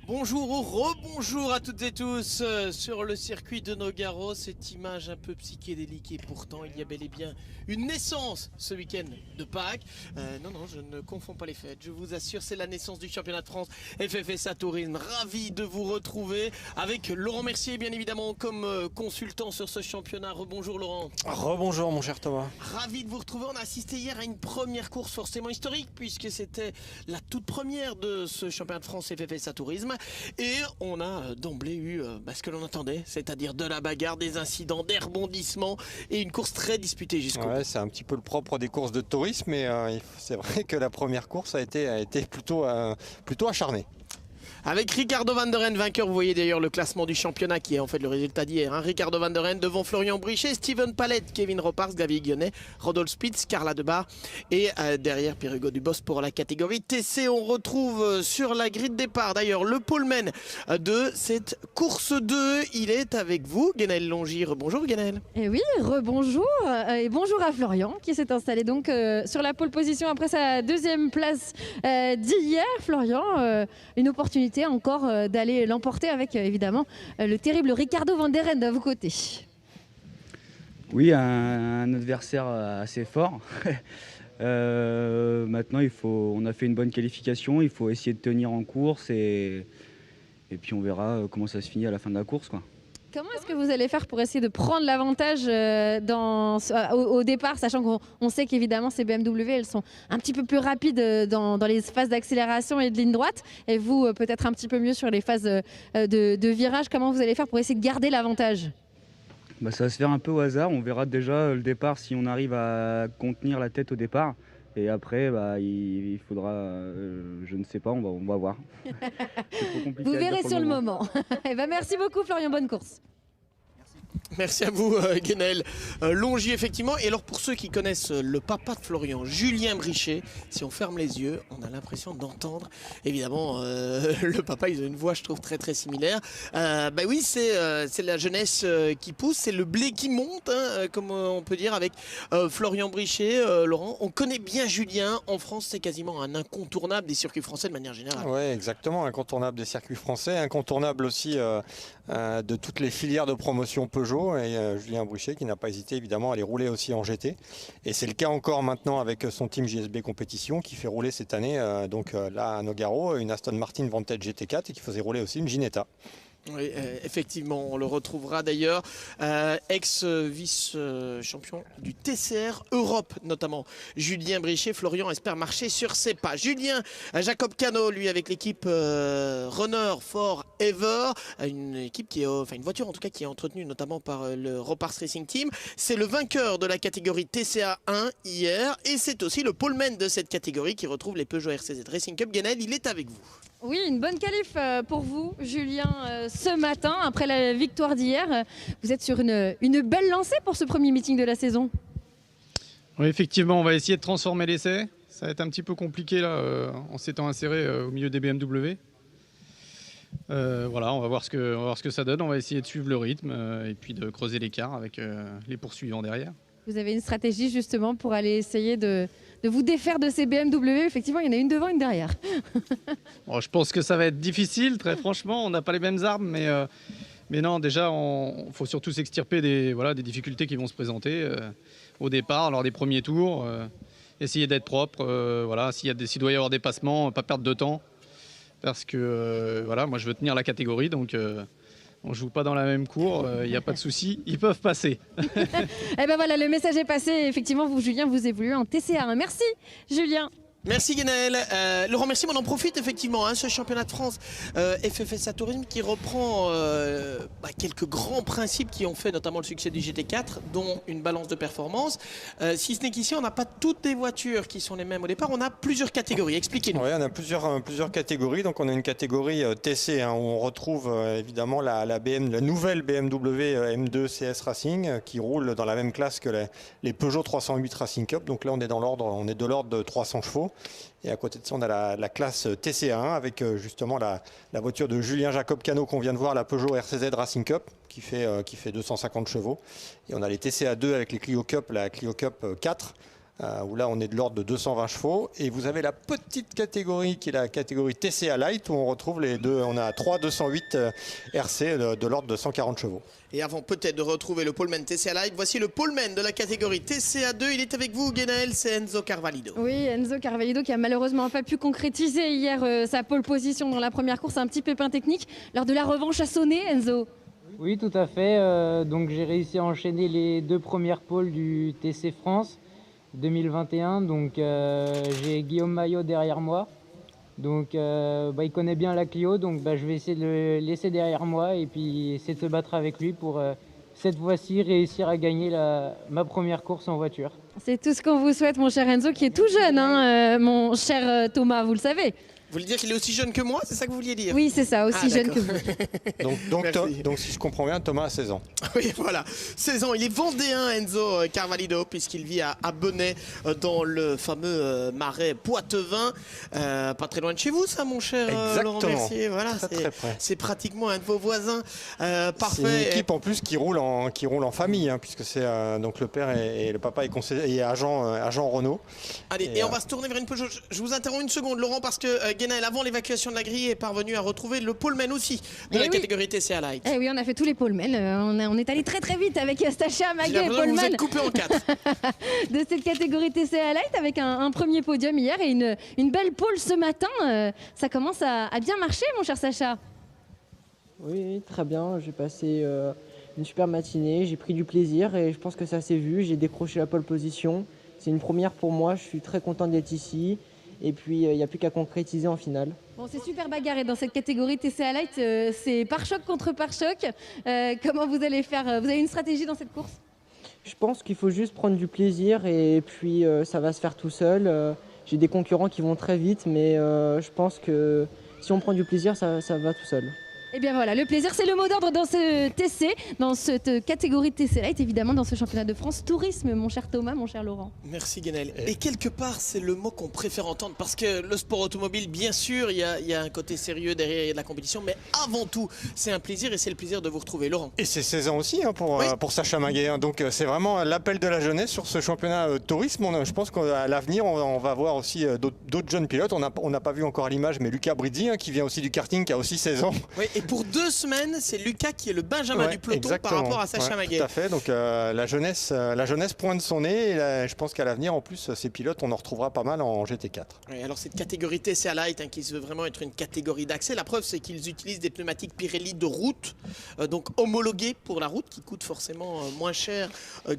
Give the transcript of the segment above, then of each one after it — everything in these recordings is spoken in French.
Bonjour ou rebonjour à toutes et tous sur le circuit de Nogaro, cette image un peu psychédélique et pourtant il y a bel et bien une naissance ce week-end de Pâques. Non, je ne confonds pas les fêtes, je vous assure, c'est la naissance du championnat de France FFSA Tourisme. Ravi de vous retrouver avec Laurent Mercier bien évidemment comme consultant sur ce championnat. Rebonjour Laurent. Rebonjour mon cher Thomas. Ravi de vous retrouver, on a assisté hier à une première course forcément historique puisque c'était la toute première de ce championnat de France FFSA Tourisme. Et on a d'emblée eu ce que l'on attendait, c'est-à-dire de la bagarre, des incidents, des rebondissements et une course très disputée jusqu'au bout. C'est un petit peu le propre des courses de tourisme, mais c'est vrai que la première course a été plutôt acharnée. Avec Ricardo Van der Ren vainqueur, vous voyez d'ailleurs le classement du championnat qui est en fait le résultat d'hier. Ricardo Van der Ren devant Florian Brichet, Steven Palette, Kevin Ropars, Xavier Guionnet, Rodolphe Spitz, Carla Debar et derrière Pierre-Hugo Dubos pour la catégorie TC. On retrouve sur la grille de départ d'ailleurs le poleman de cette course 2. Il est avec vous, Guénel Longire. Bonjour Guénel. Et oui, rebonjour et bonjour à Florian qui s'est installé donc sur la pole position après sa deuxième place d'hier. Florian, une opportunité encore d'aller l'emporter avec évidemment le terrible Ricardo Van der Ren à vos côtés. Oui, un adversaire assez fort. Maintenant, on a fait une bonne qualification, il faut essayer de tenir en course et puis on verra comment ça se finit à la fin de la course, quoi. Comment est-ce que vous allez faire pour essayer de prendre l'avantage au départ, sachant qu'on sait qu'évidemment ces BMW, elles sont un petit peu plus rapides dans les phases d'accélération et de ligne droite, et vous peut-être un petit peu mieux sur les phases de virage. Comment vous allez faire pour essayer de garder l'avantage ? Ça va se faire un peu au hasard, on verra déjà le départ si on arrive à contenir la tête au départ. Et après, il faudra, je ne sais pas, on va voir. Vous verrez sur le moment. Merci beaucoup Florian, bonne course. Merci à vous Guénel Longy effectivement. Et alors pour ceux qui connaissent le papa de Florian, Julien Brichet, si on ferme les yeux on a l'impression d'entendre évidemment le papa. Il a une voix je trouve très très similaire. Oui c'est la jeunesse qui pousse, c'est le blé qui monte comme on peut dire avec Florian Brichet. Laurent, on connaît bien Julien en France, c'est quasiment un incontournable des circuits français de manière générale. Oui exactement, incontournable des circuits français, incontournable aussi de toutes les filières de promotion Peugeot, et Julien Brichet qui n'a pas hésité évidemment à aller rouler aussi en GT, et c'est le cas encore maintenant avec son team JSB Compétition qui fait rouler cette année là à Nogaro une Aston Martin Vantage GT4 et qui faisait rouler aussi une Ginetta. Oui, effectivement, on le retrouvera d'ailleurs, ex-vice-champion du TCR Europe notamment. Julien Brichet, Florian espère marcher sur ses pas. Julien Jacob Cano, lui avec l'équipe Runner for Ever, une équipe qui est, une voiture en tout cas qui est entretenue notamment par le Ropars Racing Team. C'est le vainqueur de la catégorie TCA 1 hier et c'est aussi le poleman de cette catégorie qui retrouve les Peugeot RCZ Racing Cup. Guénel, il est avec vous. Oui, une bonne qualif pour vous, Julien, ce matin, après la victoire d'hier. Vous êtes sur une belle lancée pour ce premier meeting de la saison. Oui, effectivement, on va essayer de transformer l'essai. Ça va être un petit peu compliqué là, en s'étant inséré au milieu des BMW. Voilà, on va voir ce que ça donne. On va essayer de suivre le rythme et puis de creuser l'écart avec les poursuivants derrière. Vous avez une stratégie justement pour aller essayer de vous défaire de ces BMW. Effectivement, il y en a une devant, une derrière. Bon, je pense que ça va être difficile, très franchement. On n'a pas les mêmes armes, mais non, déjà, il faut surtout s'extirper des difficultés qui vont se présenter au départ, lors des premiers tours. Essayer d'être propre. S'il doit y avoir des passements, pas perdre de temps. Parce que moi, je veux tenir la catégorie, donc... on ne joue pas dans la même cour, il n'y a pas de souci, ils peuvent passer. Et ben voilà, le message est passé. Effectivement, vous, Julien, vous évoluez en TCA1. Merci, Julien. Merci Guénel. Laurent, merci, on en profite effectivement, ce championnat de France FFSA Tourisme qui reprend quelques grands principes qui ont fait notamment le succès du GT4, dont une balance de performance. Si ce n'est qu'ici, on n'a pas toutes les voitures qui sont les mêmes au départ, on a plusieurs catégories. Expliquez-nous. Oui, on a plusieurs catégories. Donc on a une catégorie TC où on retrouve évidemment la nouvelle BMW M2 CS Racing qui roule dans la même classe que les Peugeot 308 Racing Cup. Donc là, on est de l'ordre de 300 chevaux. Et à côté de ça, on a la classe TCA1 avec justement la voiture de Julien Jacob Cano qu'on vient de voir, la Peugeot RCZ Racing Cup qui fait 250 chevaux. Et on a les TCA2 avec les Clio Cup, la Clio Cup 4 où là on est de l'ordre de 220 chevaux. Et vous avez la petite catégorie qui est la catégorie TCA Light, où on retrouve les deux. On a 3 208 RC de l'ordre de 140 chevaux. Et avant peut-être de retrouver le poleman TCA Light, voici le poleman de la catégorie TCA2. Il est avec vous, Guenaël, c'est Enzo Carvalho. Oui, Enzo Carvalho qui a malheureusement pas pu concrétiser hier sa pole position dans la première course, un petit pépin technique. Lors de la revanche à sonner, Enzo. Oui, tout à fait. Donc j'ai réussi à enchaîner les 2 premières poles du TC France 2021. Donc j'ai Guillaume Maillot derrière moi. Donc il connaît bien la Clio, donc je vais essayer de le laisser derrière moi et puis essayer de se battre avec lui pour cette fois-ci réussir à gagner ma première course en voiture. C'est tout ce qu'on vous souhaite, mon cher Enzo, qui est tout jeune, hein, mon cher Thomas, vous le savez. Vous voulez dire qu'il est aussi jeune que moi, c'est ça que vous vouliez dire? Oui, c'est ça, aussi jeune que vous. Donc si je comprends bien, Thomas a 16 ans. Oui, voilà, 16 ans. Il est vendéen, Enzo Carvalho, puisqu'il vit à Benay, dans le fameux marais Poitevin. Pas très loin de chez vous, ça, mon cher Laurent Mercier. Voilà, très près. C'est pratiquement un de vos voisins. Parfait. C'est une équipe en plus qui roule en famille, hein, puisque c'est donc le père et le papa est agent Renault. Allez, et on va se tourner vers une Peugeot. Je vous interromps une seconde, Laurent, parce que Guenaël, avant l'évacuation de la grille, est parvenu à retrouver le poleman aussi de la catégorie TCA Light. Eh oui, on a fait tous les polemen. On est allé très très vite avec Sacha Maguet, vous poleman êtes coupé en 4. de cette catégorie TCA Light avec un premier podium hier et une belle pole ce matin. Ça commence à bien marcher, mon cher Sacha. Oui, très bien. J'ai passé une super matinée. J'ai pris du plaisir et je pense que ça s'est vu. J'ai décroché la pole position. C'est une première pour moi. Je suis très content d'être ici. Et puis, il n'y a plus qu'à concrétiser en finale. Bon, c'est super bagarré dans cette catégorie TCA Light. C'est pare-choc contre pare-choc. Comment vous allez faire? Vous avez une stratégie dans cette course? Je pense qu'il faut juste prendre du plaisir et puis ça va se faire tout seul. J'ai des concurrents qui vont très vite, mais je pense que si on prend du plaisir, ça va tout seul. Et bien voilà, le plaisir, c'est le mot d'ordre dans ce TC, dans cette catégorie TC Light, évidemment, dans ce championnat de France tourisme, mon cher Thomas, mon cher Laurent. Merci Guenaël. Et quelque part, c'est le mot qu'on préfère entendre, parce que le sport automobile, bien sûr, il y a un côté sérieux derrière de la compétition, mais avant tout, c'est un plaisir et c'est le plaisir de vous retrouver, Laurent. Et c'est 16 ans aussi, hein, pour Sacha Maguet, hein. Donc c'est vraiment l'appel de la jeunesse sur ce championnat de tourisme. Je pense qu'à l'avenir, on va voir aussi d'autres jeunes pilotes. On n'a pas vu encore à l'image, mais Lucas Brizzi, hein, qui vient aussi du karting, qui a aussi 16 ans. Oui, et pour 2 semaines, c'est Lucas qui est le Benjamin du peloton par rapport à Sacha Maguet. Tout à fait, donc la jeunesse pointe son nez, et je pense qu'à l'avenir, en plus, ces pilotes, on en retrouvera pas mal en GT4. Oui, alors cette catégorie TCA Light, hein, qui se veut vraiment être une catégorie d'accès, la preuve c'est qu'ils utilisent des pneumatiques Pirelli de route, donc homologués pour la route, qui coûtent forcément moins cher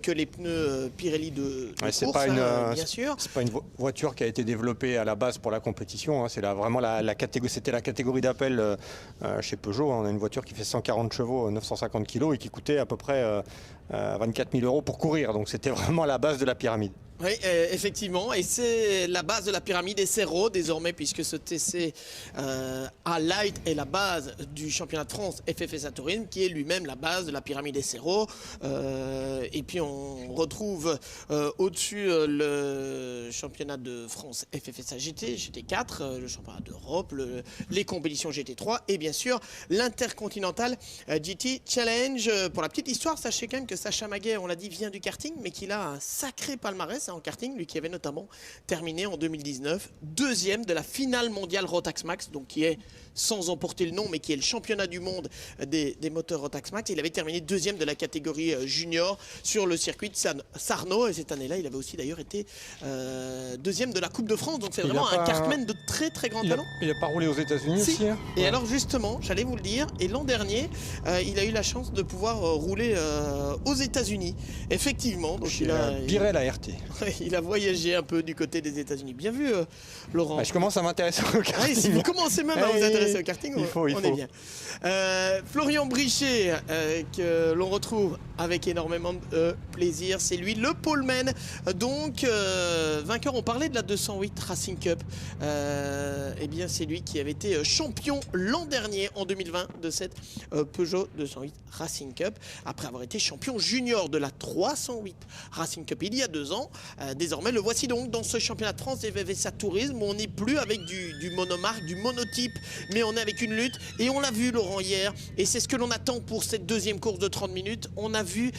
que les pneus Pirelli de course, bien sûr. C'est pas une voiture qui a été développée à la base pour la compétition, hein. C'est vraiment la catégorie, c'était la catégorie d'appel chez Peugeot, hein. On a une voiture qui fait 140 chevaux, 950 kg et qui coûtait à peu près 24 000 € pour courir. Donc c'était vraiment la base de la pyramide. Oui, effectivement, et c'est la base de la pyramide Essero désormais, puisque ce TC A Light est la base du championnat de France FFSA Tourisme, qui est lui-même la base de la pyramide Essero. Et puis on retrouve au-dessus le championnat de France FFSA GT, GT4, le championnat d'Europe, les compétitions GT3 et bien sûr l'Intercontinental GT Challenge. Pour la petite histoire, sachez quand même que Sacha Maguet, on l'a dit, vient du karting, mais qu'il a un sacré palmarès en karting, lui qui avait notamment terminé en 2019 deuxième de la finale mondiale Rotax Max, donc qui est, sans emporter le nom, mais qui est le championnat du monde des moteurs Rotax Max. Il avait terminé deuxième de la catégorie junior sur le circuit de Sarno, et cette année-là, il avait aussi d'ailleurs été deuxième de la Coupe de France, donc c'est vraiment un kartman de très très grand talent. Il n'a pas roulé aux États-Unis aussi, hein. Et alors justement, j'allais vous le dire, et l'an dernier, il a eu la chance de pouvoir rouler aux États-Unis. Effectivement, donc il a viré la RT. Il a voyagé un peu du côté des États-Unis. Bien vu, Laurent. Je commence à m'intéresser au karting. Si vous commencez même à vous intéresser au karting, on est bien. Florian Brichet, que l'on retrouve avec énormément de plaisir. C'est lui, le poleman. Donc, vainqueur, on parlait de la 208 Racing Cup. Eh bien, c'est lui qui avait été champion l'an dernier, en 2020, de cette Peugeot 208 Racing Cup, après avoir été champion junior de la 308 Racing Cup il y a 2 ans. désormais. Le voici donc dans ce championnat de France des VVSA Tourisme, où on n'est plus avec du monomarque, du monotype, mais on est avec une lutte. Et on l'a vu, Laurent, hier, et c'est ce que l'on attend pour cette deuxième course de 30 minutes. On a vu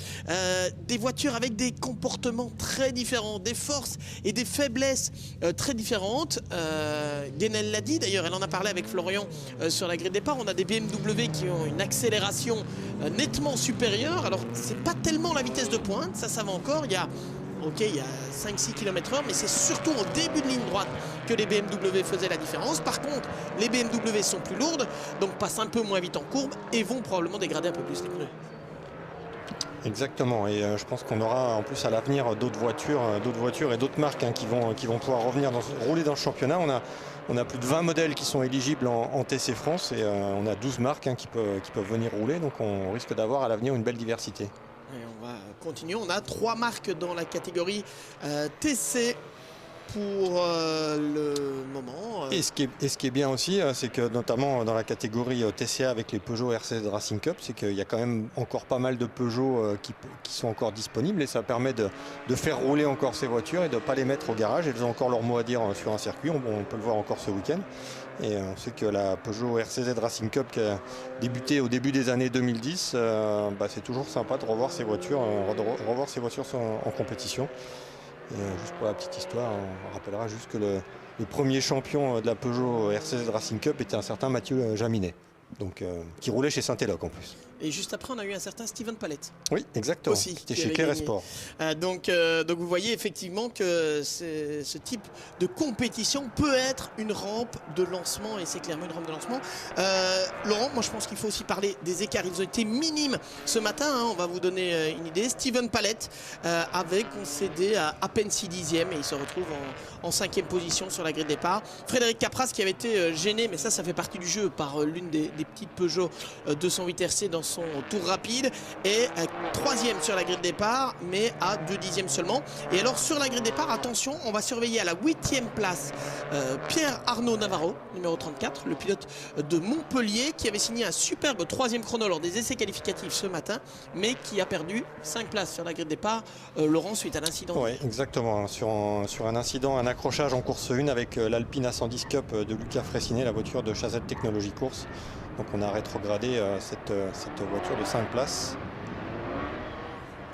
des voitures avec des comportements très différents, des forces et des faiblesses très différentes. Guenel l'a dit, d'ailleurs, elle en a parlé avec Florian sur la grille de départ. On a des BMW qui ont une accélération nettement supérieure. Alors, c'est pas tellement la vitesse de pointe, ça va encore. Il y a 5-6 km/h, mais c'est surtout au début de ligne droite que les BMW faisaient la différence. Par contre, les BMW sont plus lourdes, donc passent un peu moins vite en courbe et vont probablement dégrader un peu plus les pneus. Exactement, et je pense qu'on aura en plus à l'avenir d'autres voitures et d'autres marques qui vont pouvoir rouler dans le championnat. On a plus de 20 modèles qui sont éligibles en TC France et on a 12 marques qui peuvent venir rouler, donc on risque d'avoir à l'avenir une belle diversité. Et on va continuer, on a 3 marques dans la catégorie TC pour le moment. Et ce qui est bien aussi, c'est que notamment dans la catégorie TCA avec les Peugeot RC Racing Cup, c'est qu'il y a quand même encore pas mal de Peugeot qui sont encore disponibles, et ça permet de faire rouler encore ces voitures et de ne pas les mettre au garage. Elles ont encore leur mot à dire sur un circuit, on peut le voir encore ce week-end. Et on sait que la Peugeot RCZ Racing Cup qui a débuté au début des années 2010, c'est toujours sympa de revoir ces voitures, en compétition. Et juste pour la petite histoire, on rappellera juste que le premier champion de la Peugeot RCZ Racing Cup était un certain Mathieu Jaminet, donc, qui roulait chez Saint-Éloque en plus. Et juste après, on a eu un certain Steven Palette. Oui, exactement. Aussi, qui était chez Kere Sport. Donc vous voyez effectivement que ce type de compétition peut être une rampe de lancement, et c'est clairement une rampe de lancement. Laurent, moi je pense qu'il faut aussi parler des écarts. Ils ont été minimes ce matin, on va vous donner une idée. Steven Palette avait concédé à peine 6 dixièmes et il se retrouve en 5e position sur la grille de départ. Frédéric Capras qui avait été gêné, mais ça fait partie du jeu, par l'une des petites Peugeot 208 RC dans son tour rapide, et 3e sur la grille de départ, mais à 2 dixièmes seulement. Et alors sur la grille de départ, attention, on va surveiller à la 8e place Pierre-Arnaud Navarro, numéro 34, le pilote de Montpellier, qui avait signé un superbe 3e chrono lors des essais qualificatifs ce matin, mais qui a perdu 5 places sur la grille de départ, Laurent, suite à l'incident. Oui, exactement, sur un incident, un accrochage en course 1 avec l'Alpine A110 Cup de Lucas Fressinet, la voiture de Chazette Technologie Course. Donc on a rétrogradé cette voiture de 5 places.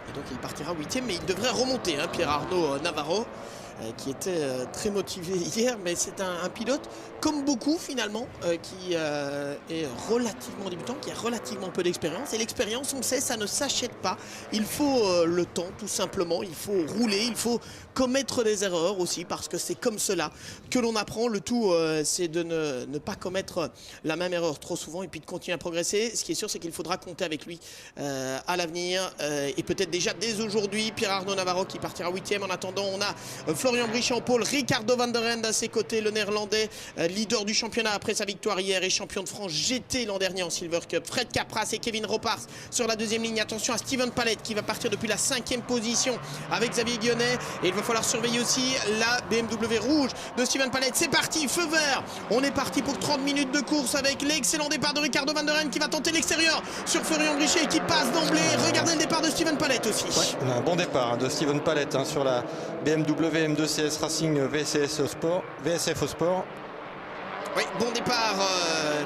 Et donc il partira 8e, mais il devrait remonter, Pierre-Arnaud Navarro, qui était très motivé hier, mais c'est un pilote comme beaucoup finalement, qui est relativement débutant, qui a relativement peu d'expérience. Et l'expérience, on le sait, ça ne s'achète pas. Il faut le temps, tout simplement. Il faut rouler, il faut commettre des erreurs aussi, parce que c'est comme cela que l'on apprend. Le tout, c'est de ne pas commettre la même erreur trop souvent et puis de continuer à progresser. Ce qui est sûr, c'est qu'il faudra compter avec lui à l'avenir, et peut-être déjà dès aujourd'hui. Pierre-Arnaud Navarro qui partira 8e. En attendant, on a Florian Brichet en pôle, Ricardo van der Ende à ses côtés, le néerlandais, leader du championnat après sa victoire hier et champion de France GT l'an dernier en Silver Cup. Fred Capras et Kevin Ropars sur la 2e ligne. Attention à Steven Palette qui va partir depuis la 5e position avec Xavier Guionnet, et il va falloir surveiller aussi la BMW rouge de Steven Palette. C'est parti, feu vert, on est parti pour 30 minutes de course avec l'excellent départ de Ricardo van der Ende qui va tenter l'extérieur sur Florian Brichet qui passe d'emblée. Regardez le départ de Steven Palette aussi. Ouais, on a un bon départ de Steven Palette sur la BMW M2 CS Racing VSF au sport. Oui, bon départ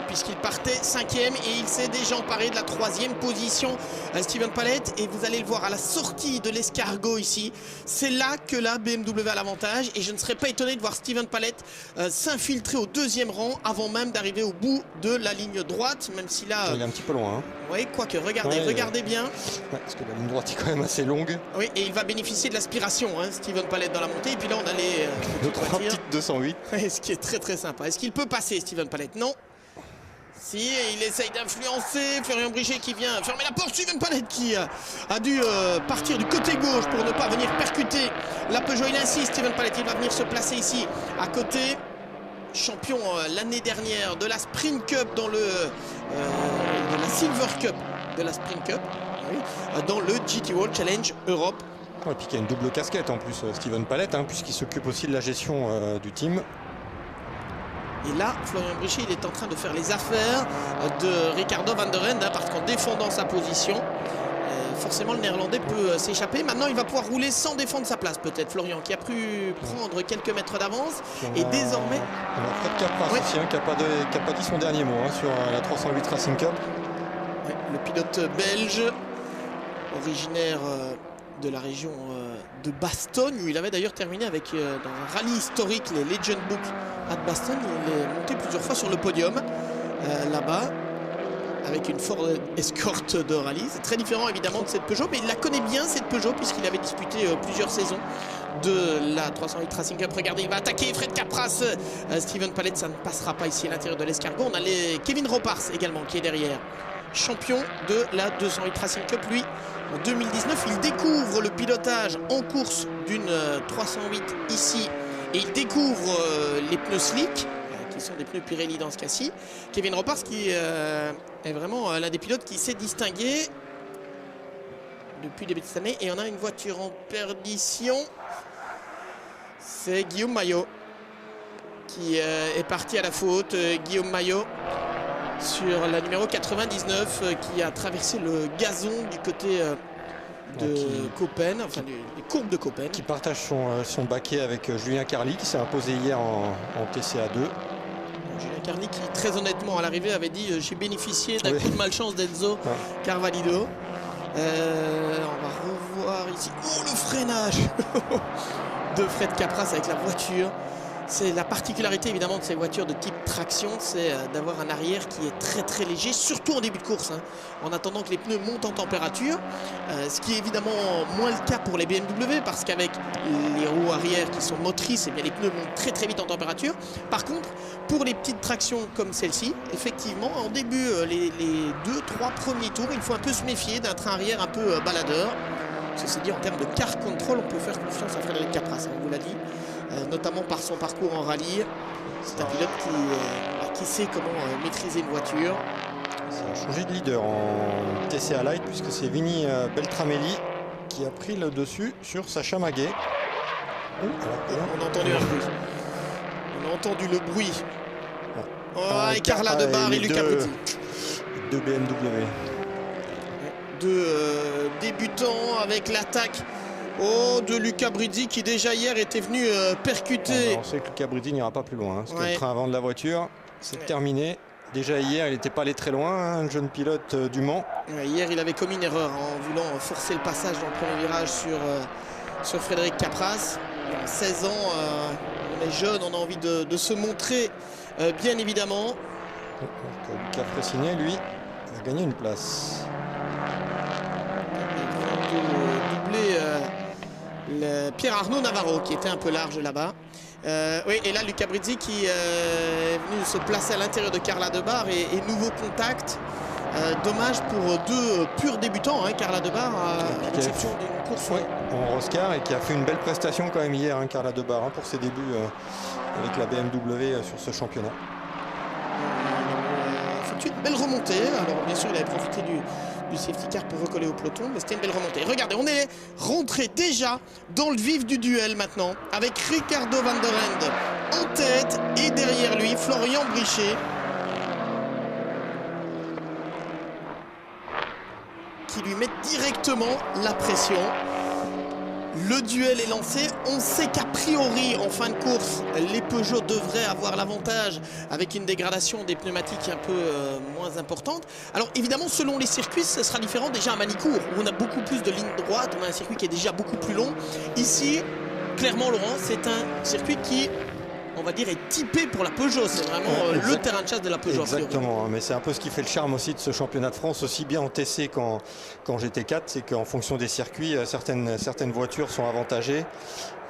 puisqu'il partait 5e et il s'est déjà emparé de la 3e position, Steven Palette, et vous allez le voir à la sortie de l'escargot ici, c'est là que la BMW a l'avantage, et je ne serais pas étonné de voir Steven Palette s'infiltrer au 2e rang avant même d'arriver au bout de la ligne droite, même si là... Il est un petit peu loin. Oui, quoique, regardez bien. Ouais, parce que la ligne droite est quand même assez longue. Oui, et il va bénéficier de l'aspiration, Steven Palette dans la montée, et puis là on a les... 3 petites 208. Ce qui est très très sympa. Est-ce qu'il peut passer, Steven Palette? Non. Si, il essaye d'influencer Florian Brichet qui vient fermer la porte. Steven Palette qui a dû partir du côté gauche pour ne pas venir percuter la Peugeot. Il insiste, Steven Palette, il va venir se placer ici à côté. Champion l'année dernière de la Sprint Cup de la Silver Cup de la Sprint Cup, dans le GT World Challenge Europe. Et puis il y a une double casquette en plus, Steven Palette, puisqu'il s'occupe aussi de la gestion du team. Et là, Florian Brichet, il est en train de faire les affaires de Ricardo van der Ende, parce qu'en défendant sa position, forcément le Néerlandais peut s'échapper. Maintenant il va pouvoir rouler sans défendre sa place peut-être, Florian, qui a pu prendre quelques mètres d'avance. Et désormais... On a Fred Capras aussi, qui n'a pas dit son dernier mot sur la 308 Racing Cup. Ouais, le pilote belge, originaire de la région de Bastogne, où il avait d'ailleurs terminé avec dans un rallye historique, les Legend Book à Bastogne. Il est monté plusieurs fois sur le podium là-bas, avec une Ford Escort de rallye. C'est très différent évidemment de cette Peugeot, mais il la connaît bien cette Peugeot, puisqu'il avait disputé plusieurs saisons de la 308 Racing Cup. Regardez, il va attaquer Fred Capras. Steven Pallet, ça ne passera pas ici à l'intérieur de l'escargot. On a Kevin Ropars également qui est derrière. Champion de la 208 Racing Cup, lui, en 2019. Il découvre le pilotage en course d'une 308 ici. Et il découvre les pneus slick, qui sont des pneus Pirelli dans ce cas-ci. Kevin Ropars qui est vraiment l'un des pilotes qui s'est distingué depuis le début de cette année. Et on a une voiture en perdition. C'est Guillaume Maillot qui est parti à la faute. Guillaume Maillot sur la numéro 99 qui a traversé le gazon du côté de Coppen, enfin les courbes de Coppen. Qui partage son baquet avec Julien Carly, qui s'est imposé hier en TCA 2. Julien Carly qui très honnêtement à l'arrivée avait dit j'ai bénéficié d'un coup de malchance d'Enzo Carvalho. On va revoir ici le freinage de Fred Capras avec la voiture. C'est la particularité évidemment de ces voitures de type traction, c'est d'avoir un arrière qui est très très léger, surtout en début de course, en attendant que les pneus montent en température, ce qui est évidemment moins le cas pour les BMW, parce qu'avec les roues arrière qui sont motrices, les pneus montent très très vite en température. Par contre, pour les petites tractions comme celle-ci, effectivement, en début, les 2-3 premiers tours, il faut un peu se méfier d'un train arrière un peu baladeur. Ceci dit, en termes de car control, on peut faire confiance à Frédéric Capras, on vous l'a dit. Notamment par son parcours en rallye. C'est un pilote qui sait comment maîtriser une voiture. Ça a changé de leader en TCA Light, puisque c'est Vinny Beltramelli qui a pris le dessus sur Sacha Maguet. On a entendu un bruit. On a entendu le bruit. Et Carla Debar et Luca Bruzzi. Deux BMW. Deux débutants avec l'attaque de Luca Bruzzi qui déjà hier était venu percuter. On sait que Luca Bruzzi n'ira pas plus loin. Parce que le train avant de la voiture, c'est terminé. Déjà hier, il n'était pas allé très loin, un jeune pilote du Mans. Hier, il avait commis une erreur en voulant forcer le passage dans le premier virage sur Frédéric Capras. À 16 ans, on est jeune, on a envie de se montrer, bien évidemment. Luca Fressinet, lui, a gagné une place. Pierre-Arnaud Navarro qui était un peu large là-bas. Et là Luca Bruzzi qui est venu se placer à l'intérieur de Carla Debar et nouveau contact. Dommage pour deux purs débutants, Carla Debar, à l'exception d'une course en Roscar, et qui a fait une belle prestation quand même hier, Carla Debar, pour ses débuts avec la BMW sur ce championnat. C'est une belle remontée. Alors bien sûr il avait profité du safety car pour recoller au peloton, mais c'était une belle remontée. Regardez, on est rentré déjà dans le vif du duel maintenant, avec Ricardo van der Ende en tête et derrière lui Florian Brichet qui lui met directement la pression. Le duel est lancé. On sait qu'a priori, en fin de course, les Peugeot devraient avoir l'avantage avec une dégradation des pneumatiques un peu moins importante. Alors évidemment, selon les circuits, ce sera différent. Déjà à Manicourt, où on a beaucoup plus de lignes droites, on a un circuit qui est déjà beaucoup plus long. Ici, clairement, Laurent, c'est un circuit qui, on va dire, est typé pour la Peugeot. C'est vraiment le terrain de chasse de la Peugeot. Exactement, mais c'est un peu ce qui fait le charme aussi de ce championnat de France, aussi bien en TC qu'en GT4, c'est qu'en fonction des circuits, certaines voitures sont avantagées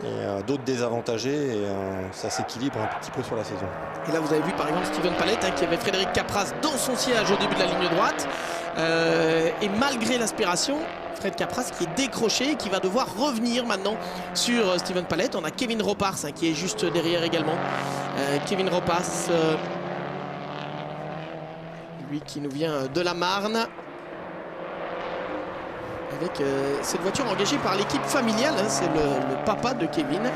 et d'autres désavantagées, et ça s'équilibre un petit peu sur la saison. Et là vous avez vu par exemple Steven Pallet qui avait Frédéric Capras dans son siège au début de la ligne droite, et malgré l'aspiration, Fred Capras qui est décroché et qui va devoir revenir maintenant sur Steven Pallet. On a Kevin Ropars qui est juste derrière également. Kevin Ropars, lui qui nous vient de la Marne. Avec cette voiture engagée par l'équipe familiale, c'est le papa de Kevin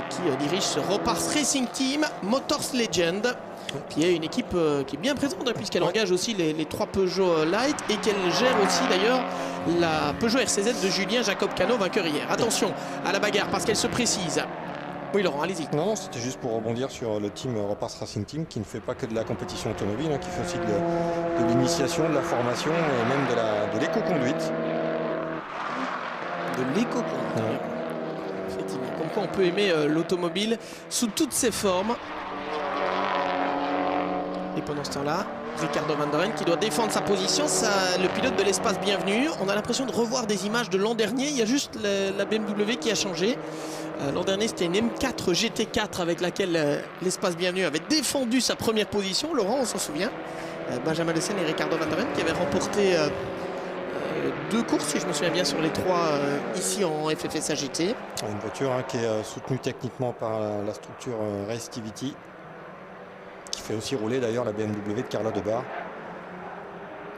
qui dirige ce Ropars Racing Team Motors Legend. Puis il y a une équipe qui est bien présente hein, puisqu'elle engage aussi les 3 Peugeot Light et qu'elle gère aussi d'ailleurs la Peugeot RCZ de Julien Jacob Cano, vainqueur hier. Attention à la bagarre parce qu'elle se précise. Oui Laurent, allez-y. Non, c'était juste pour rebondir sur le team Repars Racing Team qui ne fait pas que de la compétition automobile, hein, qui fait aussi de l'initiation, de la formation et même de l'éco-conduite. De l'éco-conduite. Effectivement, comme quoi on peut aimer l'automobile sous toutes ses formes. Et pendant ce temps-là, Ricardo Van der Ven qui doit défendre sa position, le pilote de l'espace bienvenu. On a l'impression de revoir des images de l'an dernier. Il y a juste la BMW qui a changé. L'an dernier, c'était une M4 GT4 avec laquelle l'espace bienvenu avait défendu sa première position. Laurent, on s'en souvient. Benjamin Lessen et Ricardo Van der Ven qui avaient remporté 2 courses, si je me souviens bien, sur les 3 ici en FFSA GT. Une voiture hein, qui est soutenue techniquement par la structure Restivity, qui fait aussi rouler d'ailleurs la BMW de Carla Debar.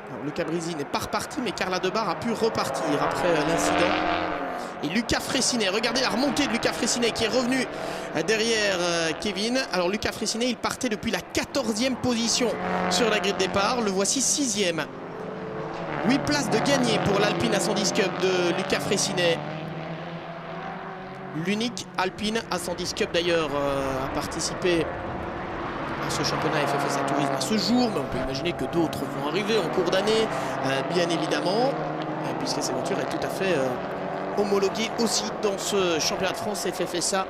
Alors, Luca Brisi n'est pas reparti, mais Carla Debar a pu repartir après l'incident. Et Lucas Fressinet, regardez la remontée de Lucas Fressinet qui est revenu derrière Kevin. Alors Lucas Fressinet, il partait depuis la 14e position sur la grille de départ. Le voici 6e. 8 places de gagné pour l'Alpine à 110 Cup de Lucas Fressinet. L'unique Alpine à 110 Cup d'ailleurs a participé à ce championnat FFSA Tourisme à ce jour. Mais on peut imaginer que d'autres vont arriver en cours d'année, bien évidemment, puisque ces voitures est tout à fait homologuées aussi dans ce championnat de France FFSA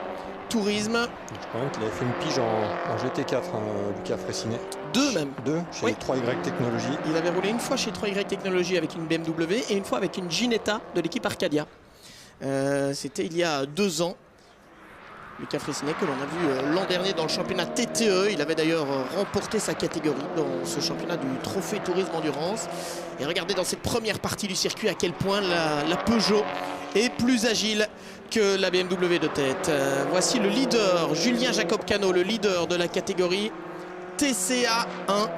Tourisme. Je crois même qu'il avait fait une pige en GT4, hein, Lucas Fressinet. 2 même. 2 chez Oui. 3Y Technologies. Il avait roulé une fois chez 3Y Technologies avec une BMW et une fois avec une Ginetta de l'équipe Arcadia. C'était il y a 2 ans. Lucas Fressinet que l'on a vu l'an dernier dans le championnat TTE. Il avait d'ailleurs remporté sa catégorie dans ce championnat du Trophée Tourisme Endurance. Et regardez dans cette première partie du circuit à quel point la Peugeot est plus agile que la BMW de tête. Voici le leader, Julien Jacob Cano, le leader de la catégorie TCA 1.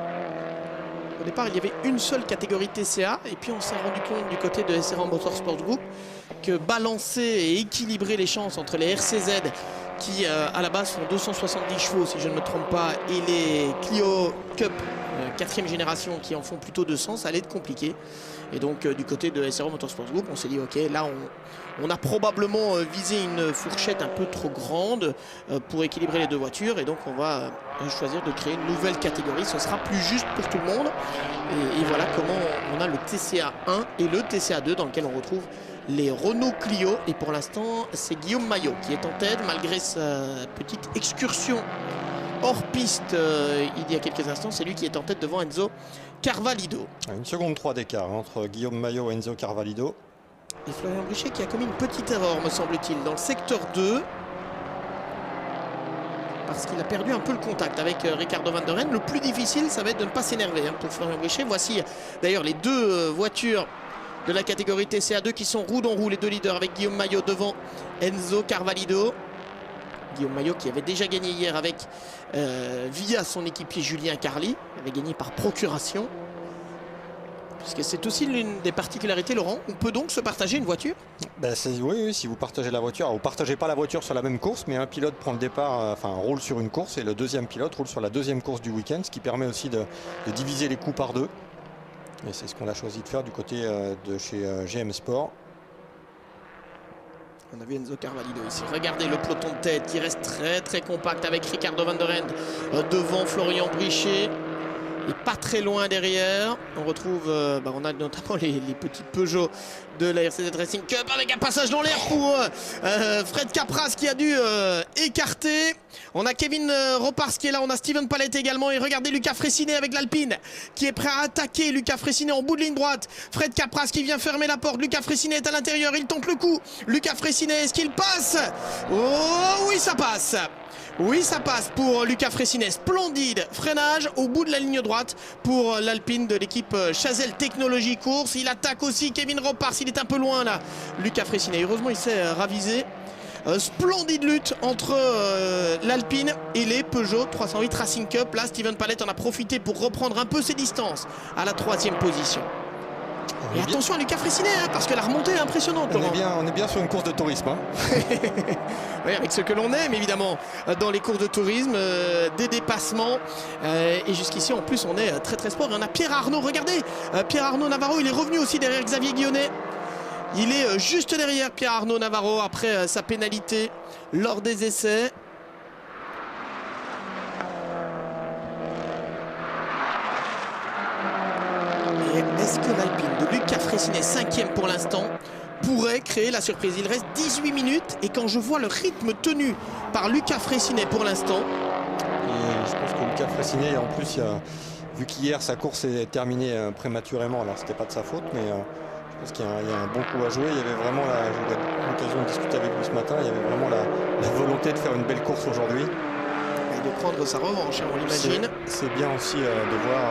Au départ, il y avait une seule catégorie TCA et puis on s'est rendu compte du côté de SRA Motorsport Group que balancer et équilibrer les chances entre les RCZ qui à la base font 270 chevaux si je ne me trompe pas et les Clio Cup 4e génération qui en font plutôt 200, ça allait être compliqué. Et donc du côté de SRA Motorsport Group, on s'est dit ok, là on a probablement visé une fourchette un peu trop grande pour équilibrer les 2 voitures et donc on va choisir de créer une nouvelle catégorie, ce sera plus juste pour tout le monde. Et voilà comment on a le TCA 1 et le TCA 2 dans lequel on retrouve les Renault Clio et pour l'instant c'est Guillaume Maillot qui est en tête malgré sa petite excursion hors piste il y a quelques instants. C'est lui qui est en tête devant Enzo Carvalho. 1 seconde 3 d'écart entre Guillaume Maillot et Enzo Carvalho. Et Florian Brichet qui a commis une petite erreur me semble-t-il dans le secteur 2 parce qu'il a perdu un peu le contact avec Ricardo Van der Ven. Le plus difficile ça va être de ne pas s'énerver pour Florian Brichet. Voici d'ailleurs les 2 voitures de la catégorie TCA2 qui sont roue dans roue, les 2 leaders avec Guillaume Maillot devant Enzo Carvalho. Guillaume Maillot qui avait déjà gagné hier avec via son équipier Julien Carli, avait gagné par procuration. Puisque c'est aussi l'une des particularités, Laurent, on peut donc se partager une voiture. Ben oui, si vous partagez la voiture, alors vous ne partagez pas la voiture sur la même course, mais un pilote prend le départ, roule sur une course et le deuxième pilote roule sur la 2e course du week-end, ce qui permet aussi de diviser les coûts par 2. Et c'est ce qu'on a choisi de faire du côté de chez GM Sport. On a vu Enzo Carvalho ici. Regardez le peloton de tête qui reste très très compact avec Ricardo Van der Ven devant Florian Brichet. Et pas très loin derrière. On retrouve, on a notamment les petits Peugeot de la RCZ Racing Cup avec un passage dans l'air pour Fred Capras qui a dû écarter. On a Kevin Ropars qui est là, on a Steven Palette également. Et regardez Lucas Fressinet avec l'Alpine qui est prêt à attaquer. Lucas Fressinet en bout de ligne droite. Fred Capras qui vient fermer la porte. Lucas Fressinet est à l'intérieur, il tente le coup. Lucas Fressinet, est-ce qu'il passe? Oh oui, ça passe. Oui, ça passe pour Lucas Fressinet. Splendide freinage au bout de la ligne droite pour l'Alpine de l'équipe Chazelle Technologie Course. Il attaque aussi Kevin Ropars. Il est un peu loin là, Lucas Fressinet. Heureusement, il s'est ravisé. Splendide lutte entre l'Alpine et les Peugeot 308 Racing Cup. Là, Steven Palette en a profité pour reprendre un peu ses distances à la 3e position. Et attention à Luca Fressinet, hein, parce que la remontée est impressionnante. On est bien sur une course de tourisme. Hein. Oui, avec ce que l'on aime évidemment dans les courses de tourisme, des dépassements. Et jusqu'ici en plus on est très très sport. Et on a Pierre Arnaud, regardez, Pierre Arnaud Navarro, il est revenu aussi derrière Xavier Guillonnet. Il est juste derrière Pierre Arnaud Navarro après sa pénalité lors des essais. Est-ce que l'Alpine de Luca Fressinet, 5e pour l'instant, pourrait créer la surprise? Il reste 18 minutes et quand je vois le rythme tenu par Luca Fressinet pour l'instant... Et je pense que Luca Fressinet, en plus, vu qu'hier sa course est terminée prématurément, alors c'était pas de sa faute, mais je pense qu'il y a un bon coup à jouer. Il y avait vraiment, j'ai eu l'occasion de discuter avec lui ce matin, il y avait vraiment la volonté de faire une belle course aujourd'hui. De prendre sa revanche, on l'imagine. C'est bien aussi de voir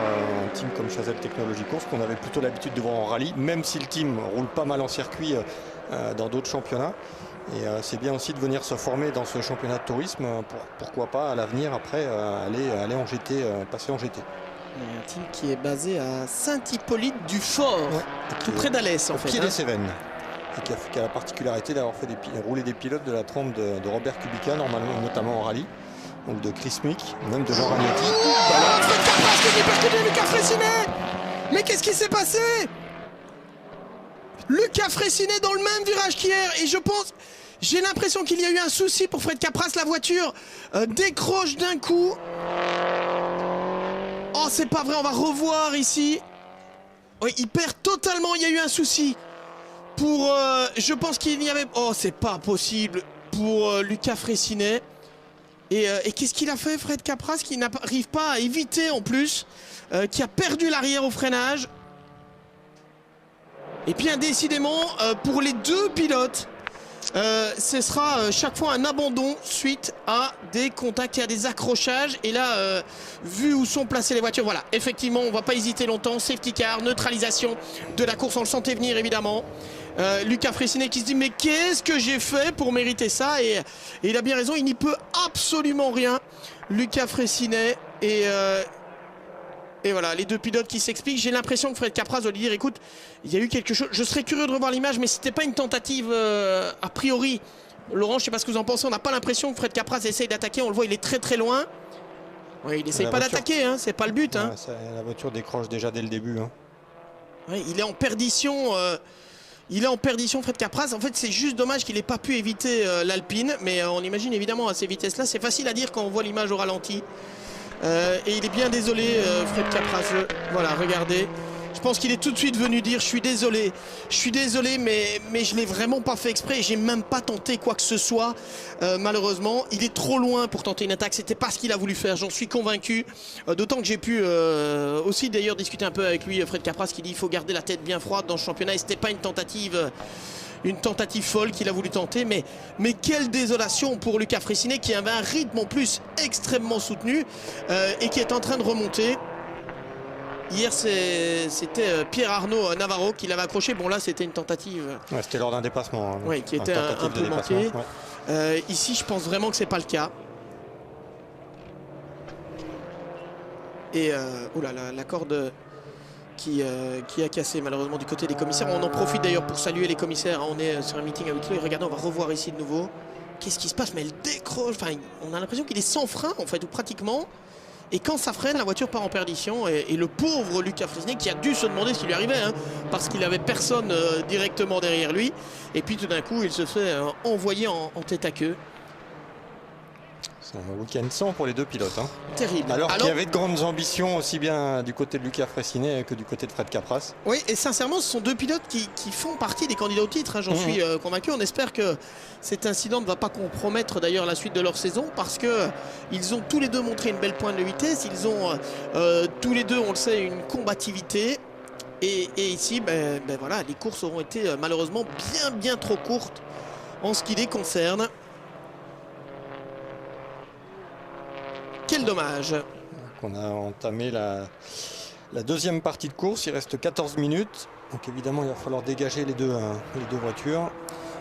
un team comme Chazelle Technologies Course qu'on avait plutôt l'habitude de voir en rallye, même si le team roule pas mal en circuit dans d'autres championnats. Et c'est bien aussi de venir se former dans ce championnat de tourisme pour pourquoi pas à l'avenir après aller en GT, passer en GT. Un team qui est basé à Saint-Hippolyte-du-Fort, tout près d'Alès en fait. Pied des Cévennes. Et qui a la particularité d'avoir fait rouler des pilotes de la trempe de Robert Kubica, normalement, notamment en rallye. Donc de Chris Mick, même de Jean Ragnetti. Lucas Fressinet. Mais qu'est-ce qui s'est passé? Lucas Fressinet dans le même virage qu'hier. Et je pense, j'ai l'impression qu'il y a eu un souci pour Fred Capras. La voiture décroche d'un coup. Oh, c'est pas vrai, on va revoir ici. Oui, il perd totalement, il y a eu un souci. Pour, je pense qu'il y avait... Oh, c'est pas possible pour Lucas Fressinet. Et qu'est-ce qu'il a fait, Fred Capras, qui n'arrive pas à éviter en plus, qui a perdu l'arrière au freinage. Et bien décidément, pour les deux pilotes, ce sera chaque fois un abandon suite à des contacts et à des accrochages. Et là, vu où sont placées les voitures, voilà, effectivement, on ne va pas hésiter longtemps. Safety car, neutralisation de la course, on le sentait venir évidemment. Lucas Fressinet qui se dit mais qu'est-ce que j'ai fait pour mériter ça, et il a bien raison, il n'y peut absolument rien, Lucas Fressinet. Et voilà, les deux pilotes qui s'expliquent. J'ai l'impression que Fred Capras doit lui dire écoute, il y a eu quelque chose, je serais curieux de revoir l'image, mais c'était pas une tentative a priori. Laurent, je sais pas ce que vous en pensez, on n'a pas l'impression que Fred Capras essaye d'attaquer, on le voit, il est très très loin. Ouais, il essaye pas d'attaquer, hein, c'est pas le but. Hein. La voiture décroche déjà dès le début. Hein. Ouais, il est en perdition. Il est en perdition, Fred Capras. En fait, c'est juste dommage qu'il n'ait pas pu éviter l'Alpine. Mais on imagine évidemment à ces vitesses-là. C'est facile à dire quand on voit l'image au ralenti. Et il est bien désolé, Fred Capras. Voilà, regardez. Je pense qu'il est tout de suite venu dire je suis désolé, mais je l'ai vraiment pas fait exprès et j'ai même pas tenté quoi que ce soit. Malheureusement, il est trop loin pour tenter une attaque. C'était pas ce qu'il a voulu faire, j'en suis convaincu. D'autant que j'ai pu aussi d'ailleurs discuter un peu avec lui, Fred Capras, qui dit il faut garder la tête bien froide dans ce championnat. Et c'était pas une tentative folle qu'il a voulu tenter, mais quelle désolation pour Lucas Fressinet qui avait un rythme en plus extrêmement soutenu et qui est en train de remonter. Hier, c'était Pierre Arnaud Navarro qui l'avait accroché. Bon, là, c'était une tentative. Ouais, c'était lors d'un dépassement. Hein, oui, qui était un peu manqué. Ouais. Ici, je pense vraiment que c'est pas le cas. Et oula, la corde qui a cassé malheureusement du côté des commissaires. On en profite d'ailleurs pour saluer les commissaires. On est sur un meeting avec eux. Et regardez, on va revoir ici de nouveau. Qu'est-ce qui se passe? Mais elle décroche. Enfin, on a l'impression qu'il est sans frein, en fait, ou pratiquement. Et quand ça freine, la voiture part en perdition. Et le pauvre Lucas Fressinet qui a dû se demander ce qui lui arrivait, hein, parce qu'il n'avait personne directement derrière lui. Et puis tout d'un coup, il se fait envoyer en tête à queue. C'est un week-end sans pour les deux pilotes. Hein. Terrible. Alors qu'il y avait de grandes ambitions aussi bien du côté de Lucas Fressinet que du côté de Fred Capras. Oui, et sincèrement, ce sont deux pilotes qui font partie des candidats au titre. Hein, j'en suis convaincu. On espère que cet incident ne va pas compromettre d'ailleurs la suite de leur saison, parce qu'ils ont tous les deux montré une belle pointe de vitesse. Ils ont tous les deux, on le sait, une combativité. Et ici, voilà, les courses auront été malheureusement bien trop courtes en ce qui les concerne. Quel dommage. On a entamé la deuxième partie de course, il reste 14 minutes. Donc évidemment, il va falloir dégager les deux voitures.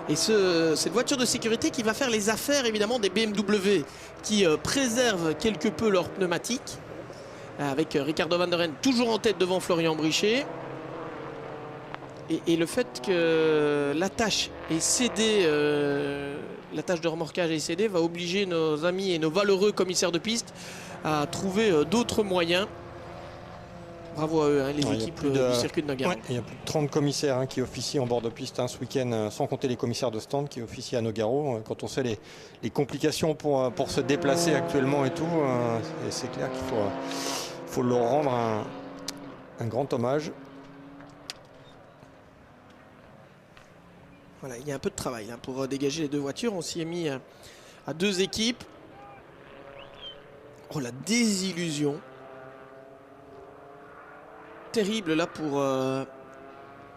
Et cette voiture de sécurité qui va faire les affaires évidemment des BMW, qui préservent quelque peu leurs pneumatiques. Avec Ricardo Van der Ende toujours en tête devant Florian Brichet. Et le fait que l'attache est cédée, l'attache de remorquage est cédée, va obliger nos amis et nos valeureux commissaires de piste à trouver d'autres moyens. Bravo à eux, hein, les équipes du circuit de Nogaro. Il y a plus de 30 commissaires hein, qui officient en bord de piste ce week-end, sans compter les commissaires de stand qui officient à Nogaro. Quand on sait les complications pour se déplacer actuellement et tout, c'est clair qu'il faut leur rendre un grand hommage. Voilà, il y a un peu de travail là, pour dégager les deux voitures. On s'y est mis à deux équipes. Oh, la désillusion. Terrible là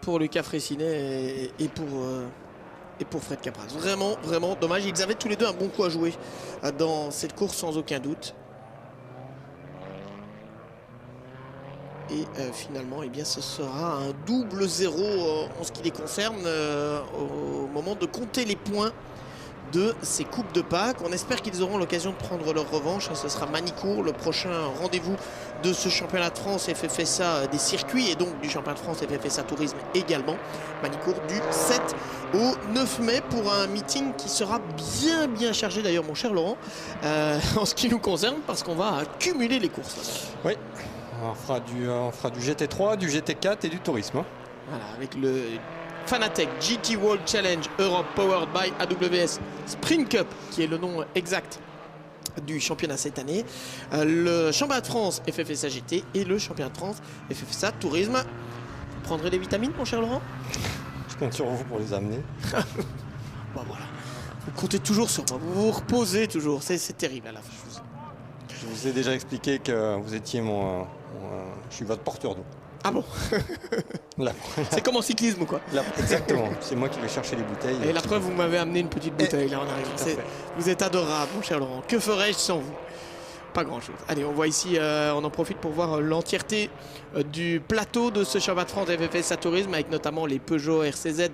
pour Lucas Fressinet et pour Fred Capraz. Vraiment, vraiment dommage. Ils avaient tous les deux un bon coup à jouer dans cette course sans aucun doute. Et finalement, eh bien, ce sera un double 0 en ce qui les concerne au moment de compter les points de ces Coupes de Pâques. On espère qu'ils auront l'occasion de prendre leur revanche. Ce sera Manicourt, le prochain rendez-vous de ce championnat de France FFSA des circuits et donc du championnat de France FFSA Tourisme également. Manicourt du 7 au 9 mai pour un meeting qui sera bien chargé d'ailleurs, mon cher Laurent, en ce qui nous concerne, parce qu'on va cumuler les courses. Oui, on fera du GT3, du GT4 et du tourisme. Hein. Voilà, avec le Fanatec GT World Challenge Europe Powered by AWS Sprint Cup, qui est le nom exact du championnat cette année, le championnat de France FFSA GT et le championnat de France FFSA Tourisme. Vous prendrez des vitamines, mon cher Laurent? Je compte sur vous pour les amener. Bon, voilà. Vous comptez toujours sur moi, vous vous reposez toujours, c'est terrible à la fin. Je vous ai déjà expliqué que vous étiez je suis votre porteur d'eau. Ah bon? C'est comme en cyclisme ou quoi? Exactement, c'est moi qui vais chercher les bouteilles. Et la preuve, vous m'avez amené une petite bouteille là en arrivant. Vous êtes adorable, mon cher Laurent. Que ferais-je sans vous? Pas grand chose. Allez, on voit ici, on en profite pour voir l'entièreté du plateau de ce championnat de France FFSA Tourisme, avec notamment les Peugeot RCZ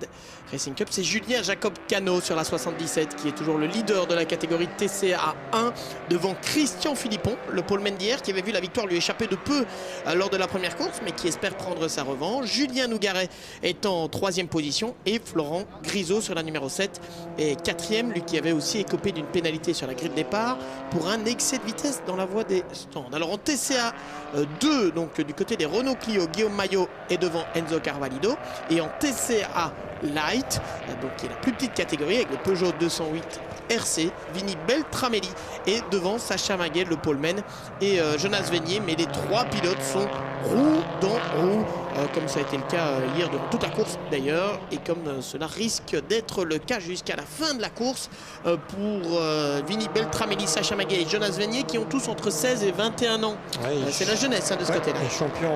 Racing Cup. C'est Julien Jacob Cano sur la 77 qui est toujours le leader de la catégorie TCA 1 devant Christian Philippon, le poleman d'hier, qui avait vu la victoire lui échapper de peu lors de la première course, mais qui espère prendre sa revanche. Julien Nougaret est en 3e position et Florent Grisot sur la numéro 7 est 4e, lui qui avait aussi écopé d'une pénalité sur la grille de départ pour un excès de vitesse dans la voie des stands. Alors en TCA 2, donc du côté des Renault Clio, Guillaume Maillot est devant Enzo Carvalho, et en TCA Light, donc qui est la plus petite catégorie avec le Peugeot 208 RC, Vinny Beltramelli est devant Sacha Maguel, le poleman, et Jonas Vénier, mais les trois pilotes sont roue dans roue, comme ça a été le cas hier durant toute la course d'ailleurs, et comme cela risque d'être le cas jusqu'à la fin de la course pour Vinny Beltramelli, Sacha Maguel et Jonas Vénier, qui ont tous entre 16 et 21 ans. Ouais, c'est la jeunesse de ce côté-là.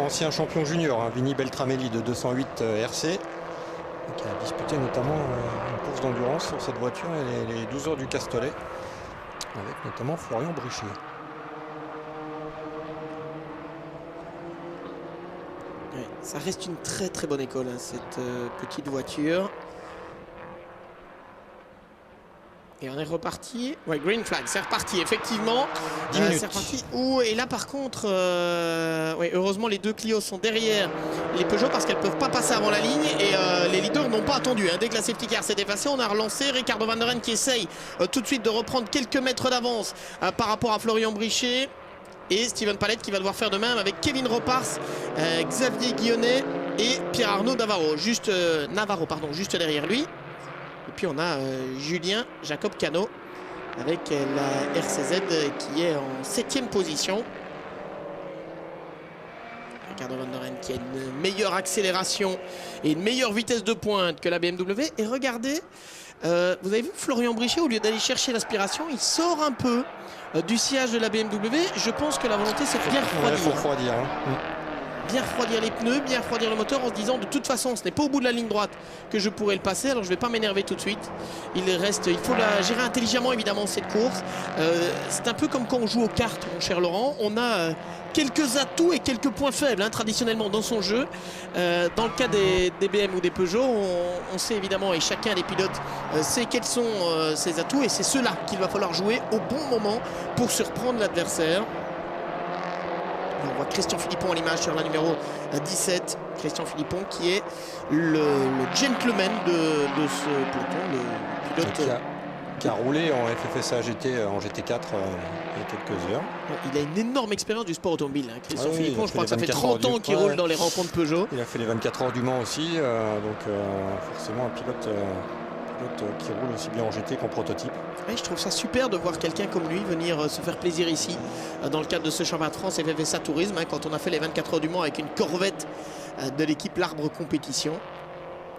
Ancien champion junior, hein, Vinny Beltramelli de 208 RC, qui a disputé notamment une course d'endurance sur cette voiture et les 12 heures du Castellet, avec notamment Florian Brichet. Ouais, ça reste une très bonne école, hein, cette petite voiture. Et on est reparti. Ouais, green flag, c'est reparti, effectivement. 10 minutes. C'est reparti. Et là, par contre, ouais, heureusement, les deux Clio sont derrière les Peugeot parce qu'elles ne peuvent pas passer avant la ligne. Et les leaders n'ont pas attendu. Hein. Dès que la safety car s'est effacée, on a relancé. Ricardo Van der Ren qui essaye tout de suite de reprendre quelques mètres d'avance par rapport à Florian Brichet. Et Steven Palette qui va devoir faire de même avec Kevin Ropars, Xavier Guillonnet et Pierre-Arnaud Navarro. Juste derrière lui. Et puis on a Julien Jacob Cano avec la RCZ qui est en 7e position. Ricardo Van der Ren qui a une meilleure accélération et une meilleure vitesse de pointe que la BMW. Et regardez, vous avez vu Florian Brichet, au lieu d'aller chercher l'aspiration, il sort un peu du sillage de la BMW. Je pense que la volonté c'est de bien refroidir. Bien refroidir les pneus, bien refroidir le moteur en se disant de toute façon ce n'est pas au bout de la ligne droite que je pourrais le passer, alors je ne vais pas m'énerver tout de suite. Il faut la gérer intelligemment évidemment cette course. C'est un peu comme quand on joue aux cartes, mon cher Laurent. On a quelques atouts et quelques points faibles hein, traditionnellement dans son jeu. Dans le cas des BM ou des Peugeot, on sait évidemment, et chacun des pilotes sait quels sont ses atouts, et c'est ceux-là qu'il va falloir jouer au bon moment pour surprendre l'adversaire. On voit Christian Philippon à l'image sur la numéro 17. Christian Philippon qui est le gentleman de ce peloton, le pilote. Qui a roulé en FFSA GT en GT4 il y a quelques heures. Bon, il a une énorme expérience du sport automobile. Hein. Christian oui, Philippon, je crois que ça fait 24 30 ans qu'il roule dans les rencontres Peugeot. Il a fait les 24 heures du Mans aussi, donc forcément un pilote qui roule aussi bien en GT qu'en prototype. Oui, je trouve ça super de voir quelqu'un comme lui venir se faire plaisir ici dans le cadre de ce championnat de France FFSA Tourisme, hein, quand on a fait les 24 heures du Mans avec une Corvette de l'équipe L'Arbre Compétition.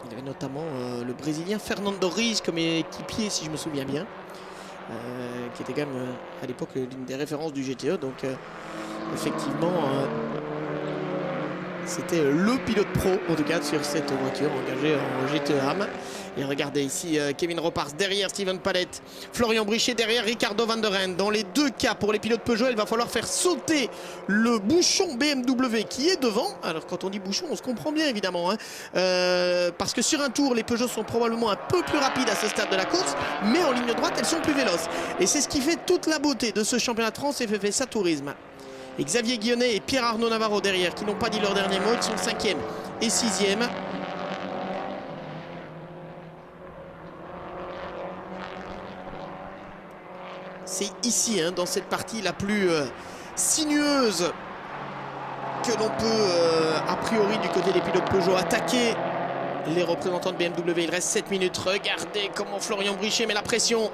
Il avait notamment le Brésilien Fernando Riz comme équipier, si je me souviens bien, qui était quand même à l'époque l'une des références du GTE. Donc effectivement, c'était le pilote pro, en tout cas, sur cette voiture engagée en GTE AM. Et regardez ici Kevin Ropars derrière Steven Palette, Florian Brichet derrière Ricardo Van der Ende. Dans les deux cas, pour les pilotes Peugeot, il va falloir faire sauter le bouchon BMW qui est devant. Alors quand on dit bouchon, on se comprend bien évidemment, hein. Parce que sur un tour, les Peugeot sont probablement un peu plus rapides à ce stade de la course, mais en ligne droite, elles sont plus véloces. Et c'est ce qui fait toute la beauté de ce championnat de France FFSA Tourisme. Et Xavier Guillonnet et Pierre-Arnaud Navarro derrière, qui n'ont pas dit leur dernier mot, qui sont 5e et 6e. C'est ici, hein, dans cette partie la plus sinueuse que l'on peut, a priori, du côté des pilotes Peugeot, attaquer les représentants de BMW. Il reste 7 minutes. Regardez comment Florian Brichet met la pression.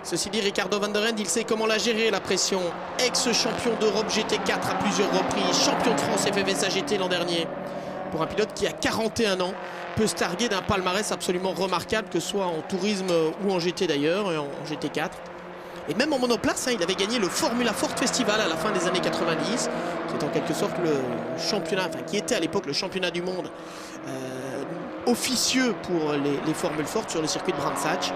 Ceci dit, Ricardo Van der Ende, il sait comment la gérer, la pression. Ex-champion d'Europe GT4 à plusieurs reprises, champion de France FFSA GT l'an dernier. Pour un pilote qui a 41 ans, peut se targuer d'un palmarès absolument remarquable, que ce soit en tourisme ou en GT d'ailleurs, en GT4. Et même en monoplace, hein, il avait gagné le Formula Ford Festival à la fin des années 90, qui est en quelque sorte le championnat, enfin qui était à l'époque le championnat du monde officieux pour les formules fortes sur le circuit de Brands Hatch.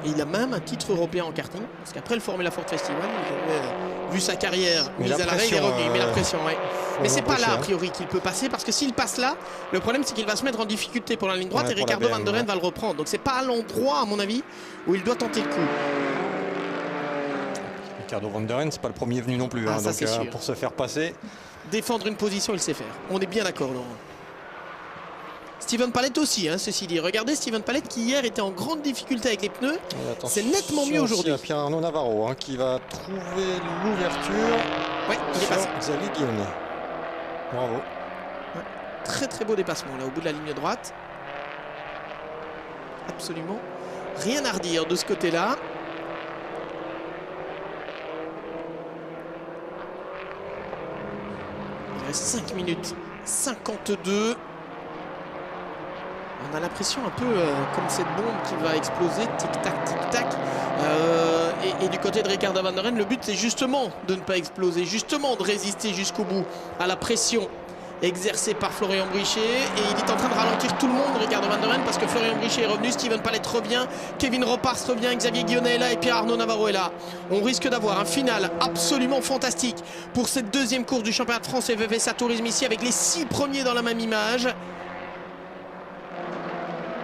Et il a même un titre européen en karting, parce qu'après le Formula Ford Festival, il avait vu sa carrière mise à l'arrêt, il est revenu. Mais la pression, ouais. Mais c'est pas là, a priori, qu'il peut passer, parce que s'il passe là, le problème, c'est qu'il va se mettre en difficulté pour la ligne droite, et Ricardo Van der Ende va le reprendre. Donc c'est pas à l'endroit, à mon avis, où il doit tenter le coup. Ricardo Van der Ende, c'est pas le premier venu non plus, hein, ça, donc pour se faire passer. Défendre une position, il sait faire. On est bien d'accord, Laurent. Steven Palette aussi, hein, ceci dit. Regardez Steven Palette qui hier était en grande difficulté avec les pneus. C'est nettement mieux aujourd'hui. Pierre-Arnaud Navarro, hein, qui va trouver l'ouverture. Ouais, il est passé. Xavier Guillonnet. Bravo. Ouais, très très beau dépassement là au bout de la ligne droite. Absolument rien à redire de ce côté-là. Il reste 5 minutes 52. On a l'impression un peu comme cette bombe qui va exploser, tic-tac, tic-tac. Et du côté de Ricardo Van der Ende, le but c'est justement de ne pas exploser, justement de résister jusqu'au bout à la pression exercée par Florian Brichet. Et il est en train de ralentir tout le monde, Ricardo Van der Ende, parce que Florian Brichet est revenu, Steven Palette revient, Kevin Ropars revient, Xavier Guillonnet est là et Pierre-Arnaud Navarro est là. On risque d'avoir un final absolument fantastique pour cette deuxième course du championnat de France FFSA Tourisme ici, avec les 6 premiers dans la même image.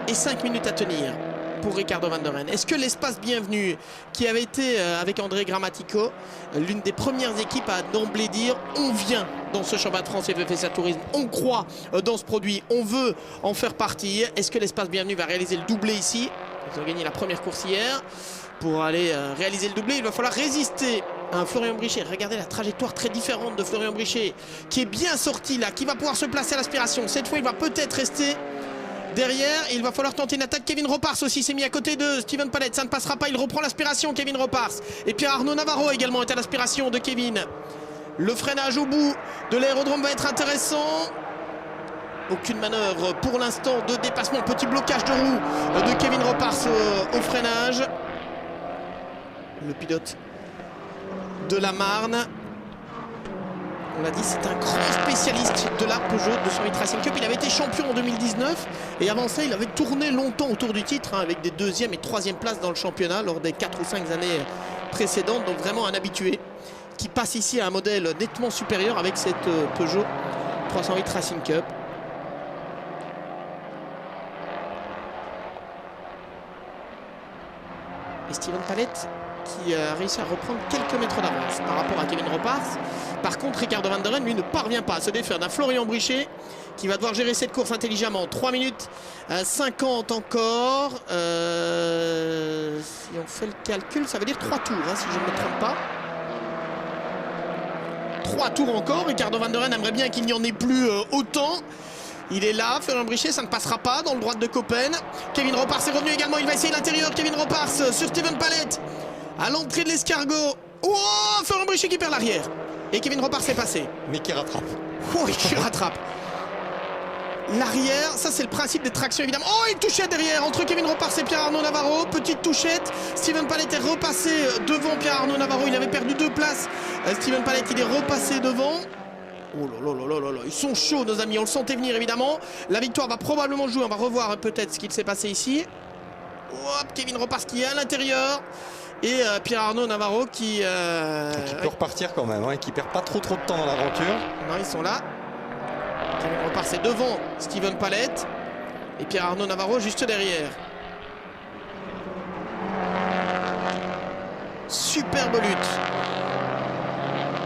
Et 5 minutes à tenir pour Ricardo Van der Ende. Est-ce que l'espace bienvenu, qui avait été avec André Grammatico, l'une des premières équipes à d'emblée dire on vient dans ce championnat de France FFSA Tourisme, on croit dans ce produit, on veut en faire partie. Est-ce que l'espace bienvenu va réaliser le doublé ici? Ils ont gagné la première course hier. Pour aller réaliser le doublé, il va falloir résister à Florian Brichet. Regardez la trajectoire très différente de Florian Brichet, qui est bien sorti là, qui va pouvoir se placer à l'aspiration. Cette fois, il va peut-être rester derrière. Il va falloir tenter une attaque. Kevin Ropars aussi s'est mis à côté de Steven Palette. Ça ne passera pas. Il reprend l'aspiration, Kevin Ropars. Et Pierre-Arnaud Navarro également est à l'aspiration de Kevin. Le freinage au bout de l'aérodrome va être intéressant. Aucune manœuvre pour l'instant de dépassement. Petit blocage de roue de Kevin Ropars au freinage. Le pilote de la Marne. On l'a dit, c'est un grand spécialiste de la Peugeot 208 Racing Cup. Il avait été champion en 2019 et avant ça, il avait tourné longtemps autour du titre, hein, avec des 2e et 3e places dans le championnat lors des 4 ou 5 années précédentes. Donc vraiment un habitué qui passe ici à un modèle nettement supérieur avec cette Peugeot 308 Racing Cup. Et Steven Palette qui a réussi à reprendre quelques mètres d'avance par rapport à Kevin Ropars. Par contre, Ricardo Van Der Ren, lui, ne parvient pas à se défaire d'un Florian Brichet qui va devoir gérer cette course intelligemment. 3 minutes 50 encore. Si on fait le calcul, ça veut dire 3 tours, hein, si je ne me trompe pas. 3 tours encore. Ricardo Van Der Ren aimerait bien qu'il n'y en ait plus autant. Il est là, Florian Brichet, ça ne passera pas dans le droit de Coppen. Kevin Ropars est revenu également, il va essayer l'intérieur. Kevin Ropars sur Steven Palette à l'entrée de l'escargot. Oh, Florian Brichet qui perd l'arrière. Et Kevin Ropars est passé. Mais qui rattrape. Oh, il rattrape. L'arrière, ça c'est le principe des tractions évidemment. Oh, une touchette derrière entre Kevin Ropars et Pierre-Arnaud Navarro. Petite touchette. Steven Palette est repassé devant Pierre-Arnaud Navarro. Il avait perdu 2 places. Steven Palette, il est repassé devant. Oh là là là là là, ils sont chauds nos amis, on le sentait venir évidemment. La victoire va probablement jouer, on va revoir peut-être ce qu'il s'est passé ici. Hop, Kevin Ropars qui est à l'intérieur. Et Pierre-Arnaud Navarro qui peut repartir quand même, hein, qui perd pas trop de temps dans l'aventure. Non, ils sont là. Kevin Ropars est devant Steven Palette. Et Pierre-Arnaud Navarro juste derrière. Superbe lutte.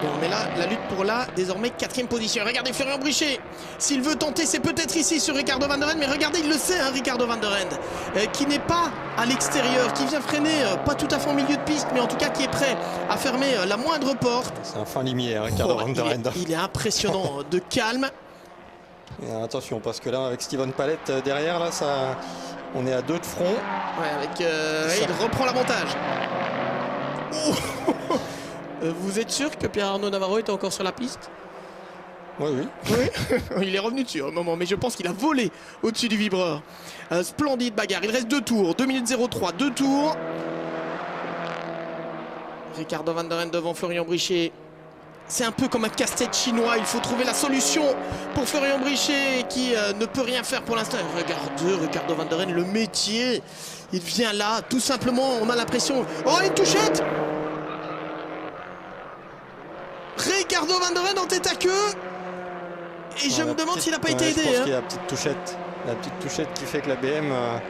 Et on met là la lutte pour la désormais 4e position. Regardez Florian Brichet. S'il veut tenter, c'est peut-être ici sur Ricardo Van Der Ren. Mais regardez, il le sait, hein, Ricardo Van Der Ren, qui n'est pas à l'extérieur, qui vient freiner, pas tout à fait en milieu de piste, mais en tout cas qui est prêt à fermer la moindre porte. C'est un fin limier, Ricardo Van Der Ren. Il est impressionnant de calme. Et attention, parce que là, avec Steven Palette derrière, là, ça, on est à 2 de front. Ouais, avec, il reprend l'avantage. Oh. Vous êtes sûr que Pierre-Arnaud Navarro est encore sur la piste? Oui. Il est revenu dessus au moment, mais je pense qu'il a volé au-dessus du vibreur. Splendide bagarre. Il reste 2 tours. 2 minutes 03, 2 tours. Ricardo Van Der Ren devant Florian Brichet. C'est un peu comme un casse-tête chinois. Il faut trouver la solution pour Florian Brichet qui ne peut rien faire pour l'instant. Regardez Ricardo Van Der Ren, le métier. Il vient là, tout simplement. On a l'impression. Oh, une touchette! Ricardo Van Der Ren en tête à queue. Et je me demande s'il n'a pas été aidé. Je pense qu'il y a la petite touchette qui fait que la BM, en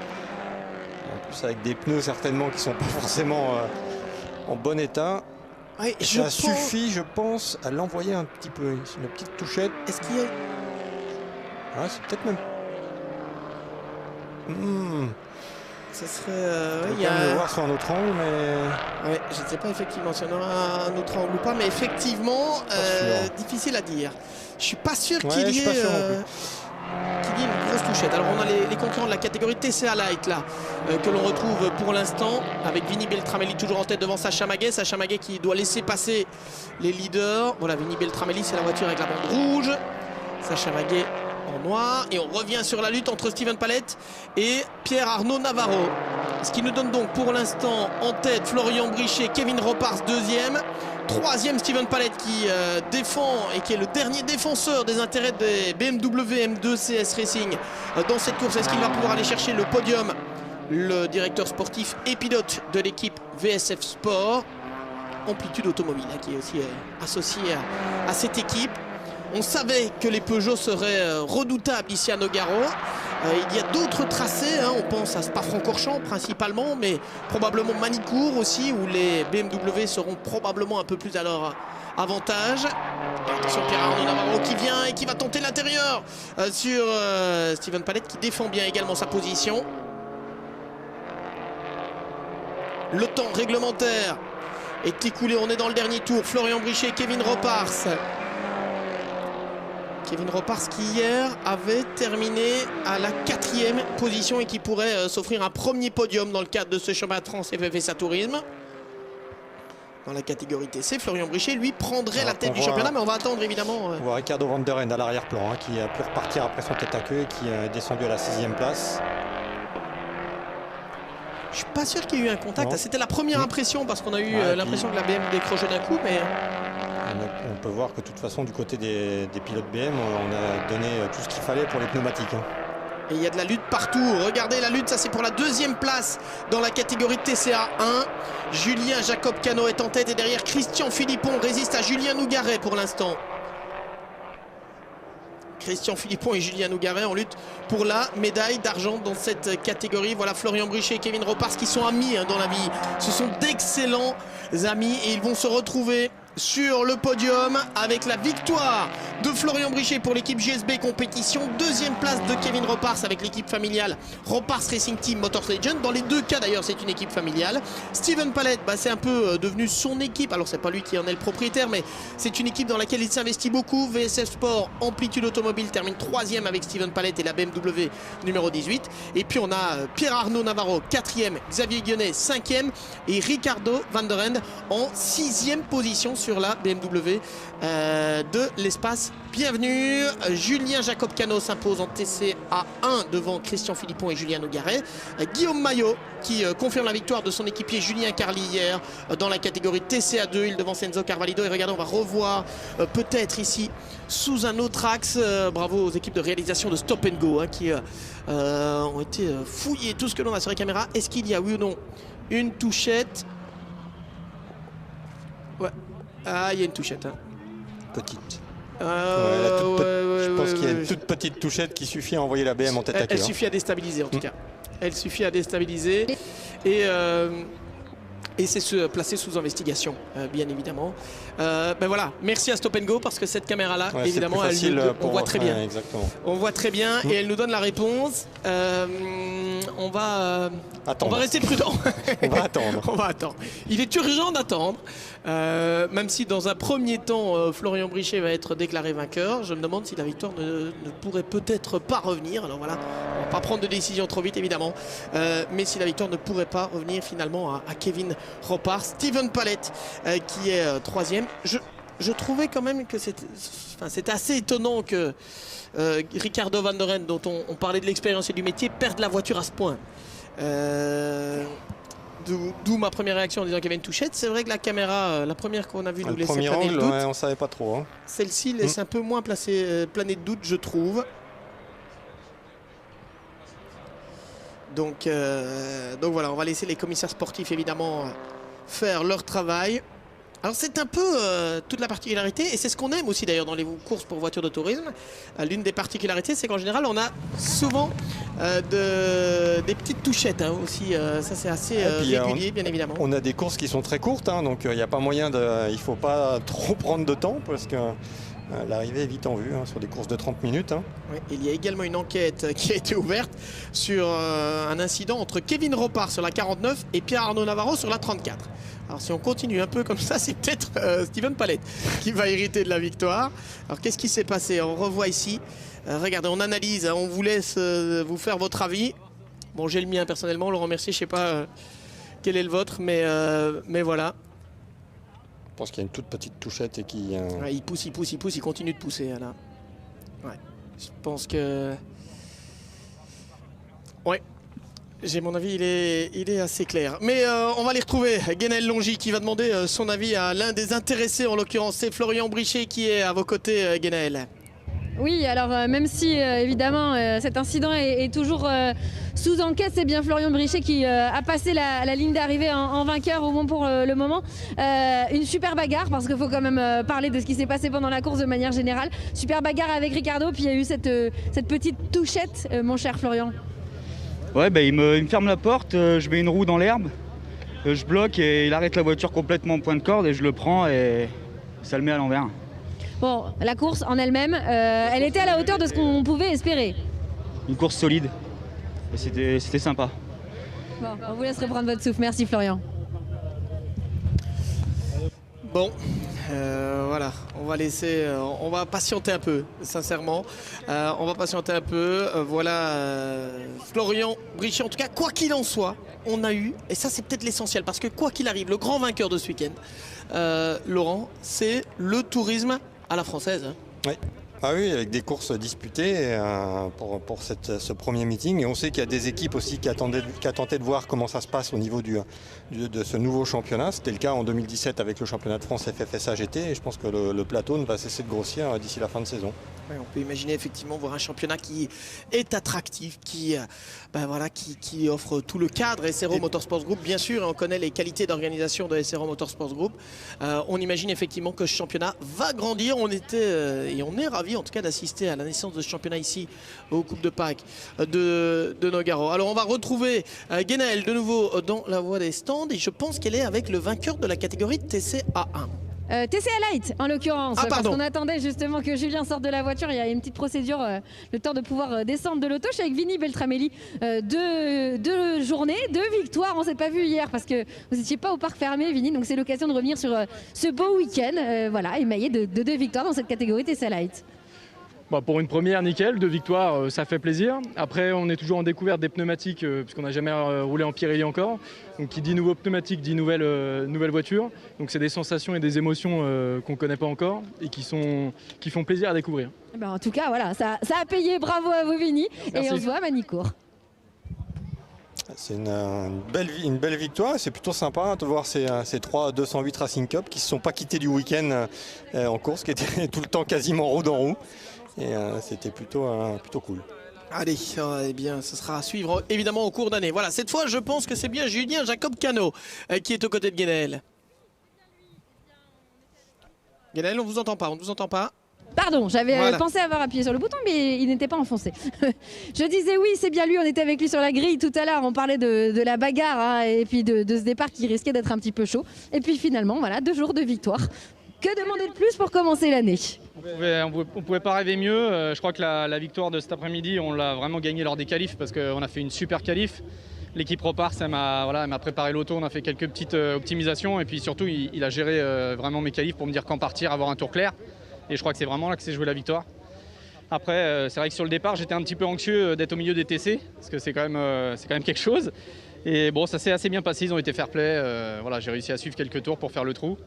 plus avec des pneus certainement qui ne sont pas forcément en bon état, ouais, ça suffit, je pense, à l'envoyer un petit peu. Une petite touchette. Est-ce qu'il y a... Ouais, c'est peut-être même... Ça serait... il y a... le voir sur un autre angle, mais... Ouais, je ne sais pas effectivement si on aura un autre angle ou pas, mais effectivement, difficile à dire. Je suis pas sûr qu'il y ait une grosse touchette. Alors on a les concurrents de la catégorie TCA Light là, que l'on retrouve pour l'instant, avec Vinny Beltramelli toujours en tête devant Sacha Maguet. Sacha Maguet qui doit laisser passer les leaders. Voilà, Vinny Beltramelli, c'est la voiture avec la bande rouge. Sacha Maguet en noir. Et on revient sur la lutte entre Steven Palette et Pierre-Arnaud Navarro. Ce qui nous donne donc pour l'instant en tête Florian Brichet, Kevin Ropars deuxième. 3e Steven Palette qui défend et qui est le dernier défenseur des intérêts des BMW M2 CS Racing dans cette course. Est-ce qu'il va pouvoir aller chercher le podium? Le directeur sportif et pilote de l'équipe VSF Sport, Amplitude Automobile, qui est aussi associé à cette équipe. On savait que les Peugeot seraient redoutables ici à Nogaro. Il y a d'autres tracés, hein, on pense à Spa-Francorchamps principalement, mais probablement Manicourt aussi, où les BMW seront probablement un peu plus à leur avantage. Et attention, Pierre-Arnaud Navarro qui vient et qui va tenter l'intérieur sur Steven Palette, qui défend bien également sa position. Le temps réglementaire est écoulé, on est dans le dernier tour. Florian Brichet, Kevin Ropars. Kevin Ropars qui hier avait terminé à la 4e position et qui pourrait s'offrir un premier podium dans le cadre de ce championnat de France FFSA Tourisme. Dans la catégorie TC, Florian Brichet lui prendrait la tête du championnat, mais on va attendre évidemment. On voit Ricardo Van Der Ren à l'arrière-plan, hein, qui a pu repartir après son tête à queue et qui est descendu à la 6e place. Je suis pas sûr qu'il y ait eu un contact. C'était la première impression parce qu'on a eu l'impression que la BM décrochait d'un coup, mais... On peut voir que de toute façon du côté des pilotes BM, on a donné tout ce qu'il fallait pour les pneumatiques. Hein. Et il y a de la lutte partout. Regardez la lutte, ça c'est pour la 2e place dans la catégorie TCA 1. Julien Jacob Cano est en tête et derrière Christian Philippon résiste à Julien Nougaret pour l'instant. Christian Philippon et Julien Nougaret en lutte pour la médaille d'argent dans cette catégorie. Voilà Florian Brichet et Kevin Ropars qui sont amis dans la vie. Ce sont d'excellents amis et ils vont se retrouver sur le podium avec la victoire de Florian Brichet pour l'équipe GSB Compétition. Deuxième place de Kevin Ropars avec l'équipe familiale Ropars Racing Team Motors Legend. Dans les deux cas d'ailleurs c'est une équipe familiale. Steven Palette, c'est un peu devenu son équipe. Alors c'est pas lui qui en est le propriétaire, mais c'est une équipe dans laquelle il s'investit beaucoup. VSF Sport Amplitude Automobile termine 3e avec Steven Palette et la BMW numéro 18. Et puis on a Pierre-Arnaud Navarro 4e, Xavier Guionnet 5e et Ricardo Van der End en 6e position sur la BMW de l'espace. Bienvenue. Julien Jacob Cano s'impose en TCA 1 devant Christian Philippon et Julien Nougaret. Guillaume Maillot qui confirme la victoire de son équipier Julien Carly hier dans la catégorie TCA 2. Il devance Enzo Carvalho. Et regardez, on va revoir peut-être ici sous un autre axe. Bravo aux équipes de réalisation de Stop and Go qui ont été fouillées tout ce que l'on a sur les caméras. Est-ce qu'il y a oui ou non une touchette? Ouais. Ah, il y a une touchette. Petite. Je pense qu'il y a une toute petite touchette qui suffit à envoyer la BM en tête à queue. Elle suffit à déstabiliser en tout cas. Elle suffit à déstabiliser. Et c'est se placer sous investigation, bien évidemment. Voilà, merci à Stop and Go parce que cette caméra-là, évidemment, on voit très bien. Exactement. On voit très bien et elle nous donne la réponse. On va rester prudent. On va attendre. On va attendre. Il est urgent d'attendre. Même si dans un premier temps, Florian Brichet va être déclaré vainqueur, je me demande si la victoire ne pourrait peut-être pas revenir. Alors voilà, on va pas prendre de décision trop vite évidemment, mais si la victoire ne pourrait pas revenir finalement à Kevin Ropars. Steven Palette qui est 3e. Je trouvais quand même que c'était assez étonnant que Ricardo Van der End, dont on parlait de l'expérience et du métier, perde la voiture à ce point. D'où ma première réaction en disant qu'il y avait une touchette. C'est vrai que la caméra, la première qu'on a vue, nous laissait planer le doute. On savait pas trop. Celle-ci laisse un peu moins planer de doute, je trouve. Donc voilà, on va laisser les commissaires sportifs évidemment faire leur travail. Alors c'est un peu toute la particularité, et c'est ce qu'on aime aussi d'ailleurs dans les courses pour voitures de tourisme. L'une des particularités, c'est qu'en général on a souvent des petites touchettes aussi. Ça c'est assez régulier, bien évidemment. On a des courses qui sont très courtes, donc il n'y a pas moyen il faut pas trop prendre de temps parce que l'arrivée est vite en vue sur des courses de 30 minutes. Oui, il y a également une enquête qui a été ouverte sur un incident entre Kevin Ropars sur la 49 et Pierre-Arnaud Navarro sur la 34. Alors si on continue un peu comme ça, c'est peut-être Steven Palette qui va hériter de la victoire. Alors qu'est-ce qui s'est passé? On revoit ici. Regardez, on analyse, on vous laisse vous faire votre avis. Bon, j'ai le mien personnellement, Laurent Mercier, je ne sais pas quel est le vôtre, mais voilà. Je pense qu'il y a une toute petite touchette et qui... Ouais, il pousse, il continue de pousser là. Ouais, je pense que... Ouais. J'ai mon avis, il est assez clair. Mais on va les retrouver. Guénel Longy qui va demander son avis à l'un des intéressés. En l'occurrence, c'est Florian Brichet qui est à vos côtés, Guénel. Oui, alors même si évidemment cet incident est toujours sous enquête, c'est bien Florian Brichet qui a passé la ligne d'arrivée en vainqueur au moins pour le moment. Une super bagarre parce qu'il faut quand même parler de ce qui s'est passé pendant la course de manière générale. Super bagarre avec Ricardo, puis il y a eu cette petite touchette, mon cher Florian. Ouais, il me ferme la porte, je mets une roue dans l'herbe, je bloque et il arrête la voiture complètement en point de corde et je le prends et ça le met à l'envers. Bon, la course en elle-même, elle était à la hauteur de ce qu'on pouvait espérer. Une course solide et c'était sympa. Bon, on vous laisse reprendre votre souffle. Merci Florian. Bon, voilà, on va patienter un peu, sincèrement. On va patienter un peu. Voilà, Florian Brichet, en tout cas, quoi qu'il en soit, on a eu, et ça c'est peut-être l'essentiel, parce que quoi qu'il arrive, le grand vainqueur de ce week-end, Laurent, c'est le tourisme à la française. Oui. Ah oui, avec des courses disputées pour ce premier meeting. Et on sait qu'il y a des équipes aussi qui attendaient de voir comment ça se passe au niveau de ce nouveau championnat. C'était le cas en 2017 avec le championnat de France FFSA GT. Et je pense que le plateau ne va cesser de grossir d'ici la fin de saison. Ouais, on peut imaginer effectivement voir un championnat qui est attractif, qui offre tout le cadre. SRO Motorsports Group, bien sûr, et on connaît les qualités d'organisation de SRO Motorsports Group. On imagine effectivement que ce championnat va grandir. On est ravis ravis en tout cas d'assister à la naissance de ce championnat ici aux Coupes de Pâques de Nogaro. Alors on va retrouver Guénaëlle de nouveau dans la voie des stands et je pense qu'elle est avec le vainqueur de la catégorie TCA1. TCA Light en l'occurrence, Ah, parce pardon. qu'on attendait justement que Julien sorte de la voiture. Il y a une petite procédure, le temps de pouvoir descendre de l'auto. Je suis avec Vinny Beltramelli, deux journées, 2 victoires. On s'est pas vu hier parce que vous n'étiez pas au parc fermé, Vinny, donc c'est l'occasion de revenir sur ce beau week-end, voilà, émaillé de 2 victoires dans cette catégorie TCA Light. Bah, pour une première, nickel, 2 victoires, ça fait plaisir. Après, on est toujours en découverte des pneumatiques, puisqu'on n'a jamais roulé en Pirelli encore. Donc qui dit nouveau pneumatique dit nouvelle voiture. Donc c'est des sensations et des émotions qu'on ne connaît pas encore et qui font plaisir à découvrir. Eh ben, en tout cas, voilà, ça a payé. Bravo à vous, Vinny. Merci. Et on se voit à Manicourt. C'est une belle victoire. C'est plutôt sympa de voir ces 3 208 Racing Cup qui ne se sont pas quittés du week-end en course, qui étaient tout le temps quasiment roue dans roue. Et c'était plutôt cool. Allez, eh bien, ce sera à suivre évidemment au cours d'année. Voilà, cette fois, je pense que c'est bien Julien Jacob Cano qui est aux côtés de Guénaëlle. Guénaëlle, on ne vous entend pas. Pardon, j'avais Voilà. pensé avoir appuyé sur le bouton, mais il n'était pas enfoncé. Je disais oui, c'est bien lui, on était avec lui sur la grille tout à l'heure, on parlait de la bagarre hein, et puis de ce départ qui risquait d'être un petit peu chaud. Et puis finalement, voilà, 2 jours de victoire. Que demander de plus pour commencer l'année? On pouvait pas rêver mieux. Je crois que la victoire de cet après-midi, on l'a vraiment gagnée lors des qualifs parce qu'on a fait une super qualif. L'équipe repart, elle m'a préparé l'auto, on a fait quelques petites optimisations et puis surtout il a géré vraiment mes qualifs pour me dire quand partir, avoir un tour clair. Et je crois que c'est vraiment là que s'est joué la victoire. Après, c'est vrai que sur le départ, j'étais un petit peu anxieux d'être au milieu des TC parce que c'est quand même quelque chose. Et bon, ça s'est assez bien passé, ils ont été fair play. Voilà, j'ai réussi à suivre quelques tours pour faire le trou.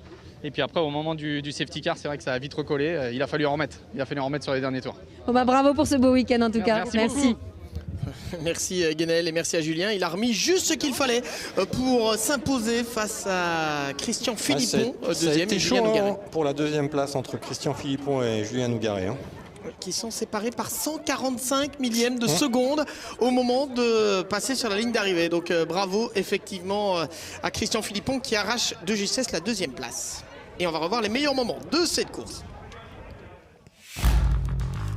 Et puis après, au moment du safety car, c'est vrai que ça a vite recollé. Il a fallu en remettre. Sur les derniers tours. Bon bah bravo pour ce beau week-end en tout cas. Merci beaucoup. Merci Guénaëlle et merci à Julien. Il a remis juste ce qu'il fallait pour s'imposer face à Christian Philippon, Ça a deuxième, été et chaud Julien Nougaret, pour la deuxième place entre Christian Philippon et Julien Nougaret. Hein. qui sont séparés par 145 millièmes de seconde au moment de passer sur la ligne d'arrivée. Donc bravo effectivement à Christian Philippon qui arrache de justesse la 2e place. Et on va revoir les meilleurs moments de cette course.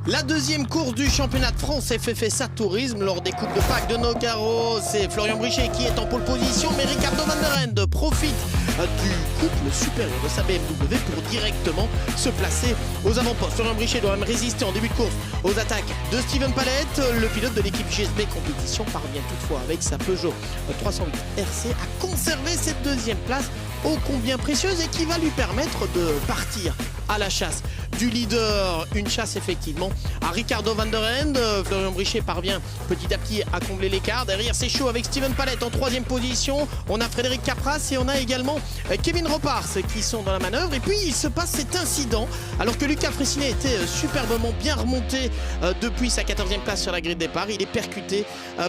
La 2e course du championnat de France FFSA Tourisme lors des Coupes de Pâques de Nogaro. C'est Florian Brichet qui est en pole position, mais Ricardo Van der Ende profite du couple supérieur de sa BMW pour directement se placer aux avant-postes. Florian Brichet doit même résister en début de course aux attaques de Steven Palette. Le pilote de l'équipe GSB Compétition parvient toutefois avec sa Peugeot 308 RC à conserver cette 2e place ô combien précieuse et qui va lui permettre de partir à la chasse du leader. Une chasse effectivement à Ricardo Van der Ende. Florian Brichet parvient petit à petit à combler l'écart. Derrière c'est chaud avec Steven Palette en 3e position. On a Frédéric Capras et on a également Kevin Ropars qui sont dans la manœuvre. Et puis il se passe cet incident alors que Lucas Fressinet était superbement bien remonté depuis sa 14e place sur la grille de départ. Il est percuté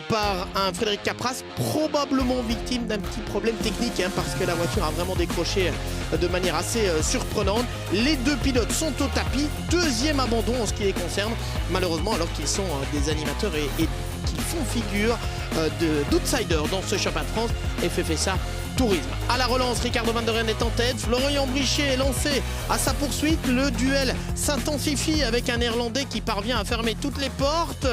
par un Frédéric Capras, probablement victime d'un petit problème technique parce que la voiture a vraiment décroché de manière assez surprenante. Les 2 pilotes sont au tapis, 2e abandon en ce qui les concerne, malheureusement alors qu'ils sont des animateurs et qu'ils font figure d'outsiders dans ce championnat de France FFSA Tourisme. À la relance, Ricardo Van der Ende est en tête, Florian Brichet est lancé à sa poursuite, le duel s'intensifie avec un Néerlandais qui parvient à fermer toutes les portes.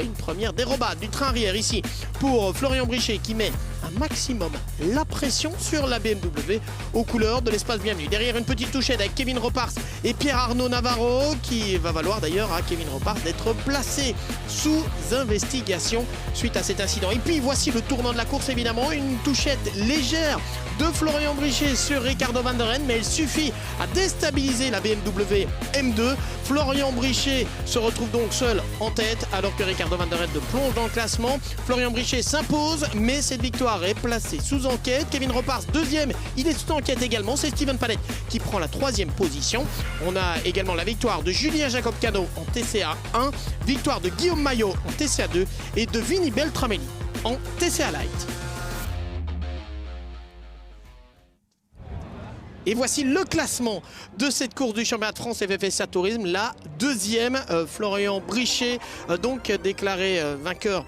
Une première dérobade du train arrière ici pour Florian Brichet qui met un maximum la pression sur la BMW aux couleurs de l'espace bienvenu. Derrière une petite touchette avec Kevin Ropars et Pierre-Arnaud Navarro qui va valoir d'ailleurs à Kevin Ropars d'être placé sous investigation suite à cet incident. Et puis voici le tournant de la course évidemment, une touchette légère de Florian Brichet sur Ricardo Van der Ende, mais elle suffit à déstabiliser la BMW M2. Florian Brichet se retrouve donc seul en tête alors que Ricardo Van der Ende plonge dans le classement. Florian Brichet s'impose, mais cette victoire est placée sous enquête. Kevin Ropars 2e, il est sous enquête également. C'est Steven Palette qui prend la 3e position. On a également la victoire de Julien Jacob Cano en TCA 1, victoire de Guillaume Maillot en TCA 2 et de Vinny Beltramelli en TCA Light. Et voici le classement de cette course du championnat de France FFSA Tourisme. La deuxième, Florian Brichet, donc déclaré vainqueur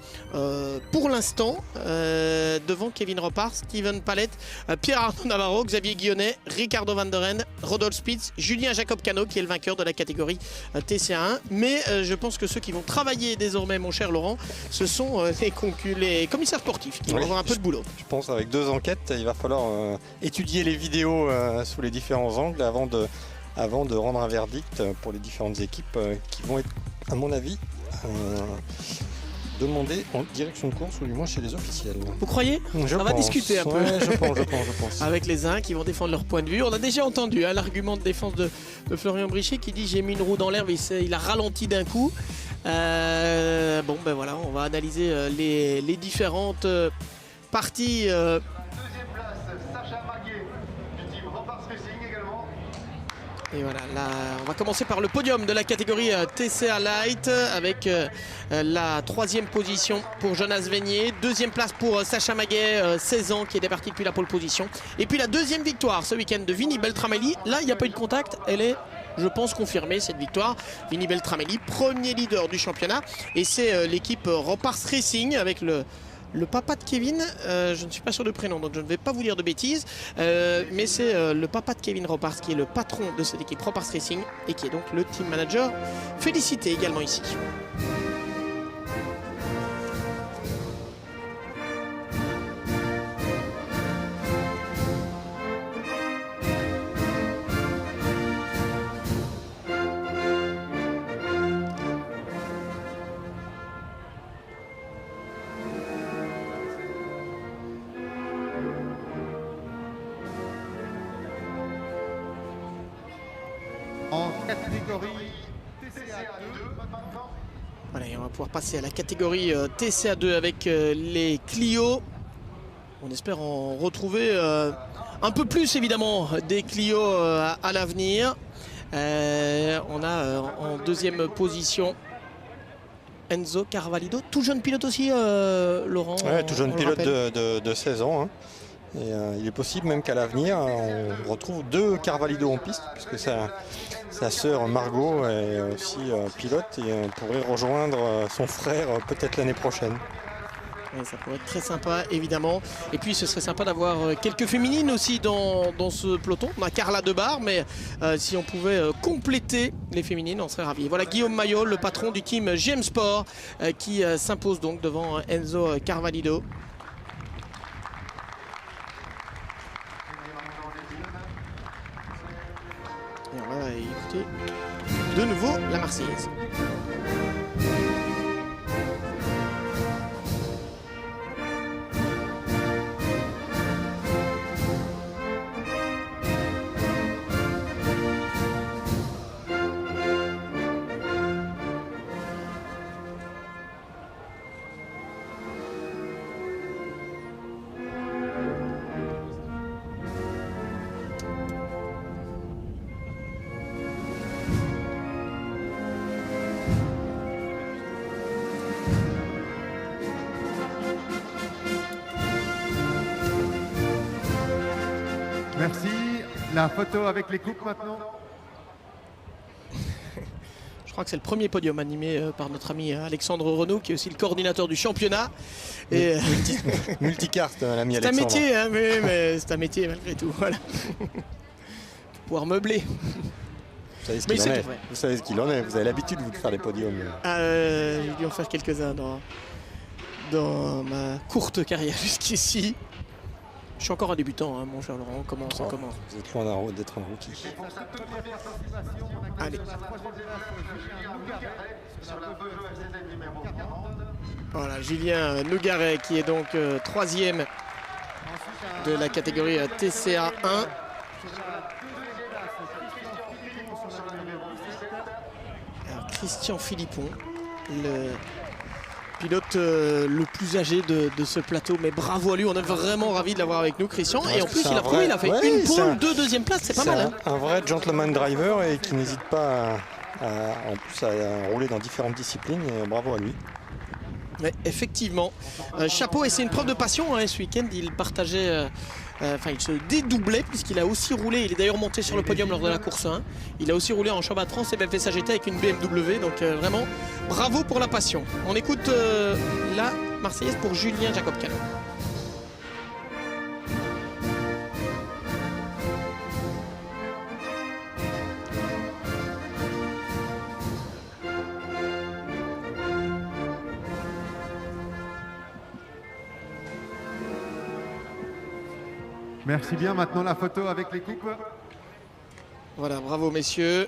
pour l'instant, devant Kevin Ropard, Steven Palette, Pierre-Arnaud Navarro, Xavier Guillonnet, Ricardo Van der Ren, Rodolphe Spitz, Julien Jacob Cano qui est le vainqueur de la catégorie TCA1. Mais je pense que ceux qui vont travailler désormais, mon cher Laurent, ce sont les commissaires sportifs qui vont avoir un peu de boulot. Je pense avec 2 enquêtes, il va falloir étudier les vidéos sous les différents angles avant de rendre un verdict pour les différentes équipes qui vont être, à mon avis, demandées en direction de course ou du moins chez les officiels. Vous croyez? On va discuter un peu. Ouais, je pense. Avec les uns qui vont défendre leur point de vue. On a déjà entendu l'argument de défense de Florian Brichet qui dit j'ai mis une roue dans l'herbe et il a ralenti d'un coup. Bon ben voilà, on va analyser les différentes parties. Et voilà, là, on va commencer par le podium de la catégorie TCA Light avec la 3e position pour Jonas Vénier, 2e place pour Sacha Maguet, 16 ans, qui est départi depuis la pole position. Et puis la 2e victoire ce week-end de Vinny Beltramelli. Là, il n'y a pas eu de contact, elle est, je pense, confirmée cette victoire. Vinny Beltramelli, premier leader du championnat. Et c'est l'équipe Ropars Racing avec le papa de Kevin, je ne suis pas sûr de prénom, donc je ne vais pas vous dire de bêtises, mais c'est le papa de Kevin Ropars qui est le patron de cette équipe Ropars Racing et qui est donc le team manager. Félicité également ici. En catégorie TCA2 maintenant. Voilà, et on va pouvoir passer à la catégorie TCA2 avec les Clio. On espère en retrouver un peu plus évidemment des Clio à l'avenir. On a en 2e position Enzo Carvalho, tout jeune pilote aussi, Laurent. Ouais, tout jeune pilote de 16 ans. Hein. Et il est possible même qu'à l'avenir, on retrouve 2 Carvalho en piste, puisque sa sœur Margot est aussi pilote et pourrait rejoindre son frère peut-être l'année prochaine. Ouais, ça pourrait être très sympa évidemment. Et puis ce serait sympa d'avoir quelques féminines aussi dans ce peloton. On a Carla Debar, mais si on pouvait compléter les féminines, on serait ravis. Voilà Guillaume Maillot, le patron du team GM Sport, qui s'impose donc devant Enzo Carvalho. Et on va écouter de nouveau la Marseillaise. Merci. La photo avec les coupes maintenant. Je crois que c'est le premier podium animé par notre ami Alexandre Renaud, qui est aussi le coordinateur du championnat. Et Multicarte, l'ami c'est un Alexandre. métier, hein, mais c'est un métier malgré tout. Voilà. Pour pouvoir meubler. Vous savez ce Mais qu'il en c'est est. tout vrai. Vous savez ce qu'il en est. Vous avez l'habitude vous de faire des podiums. J'ai dû en faire quelques-uns dans ma courte carrière jusqu'ici. Je suis encore un débutant, hein, mon cher Laurent. Comment ça commence? Vous êtes loin d'être un rookie. Allez. Voilà, Julien Nougaret qui est donc 3e de la catégorie TCA 1. Alors, Christian Philippon, le pilote le plus âgé de ce plateau, mais bravo à lui, on est vraiment ravis de l'avoir avec nous, Christian. Et en plus, il a prouvé, il a fait une pole, 2 deuxième place, c'est pas mal. Hein. Un vrai gentleman driver et qui n'hésite pas en plus à rouler dans différentes disciplines. Et bravo à lui. Ouais, effectivement. Chapeau, et c'est une preuve de passion. Hein, ce week-end, il partageait Enfin, il se dédoublait puisqu'il a aussi roulé. Il est d'ailleurs monté sur le podium lors de la course 1. Il a aussi roulé en championnat de France et BMF SAGT avec une BMW. Donc vraiment, bravo pour la passion. On écoute la Marseillaise pour Julien Jacob-Canon. Merci bien. Maintenant la photo avec les coupes. Voilà, bravo messieurs.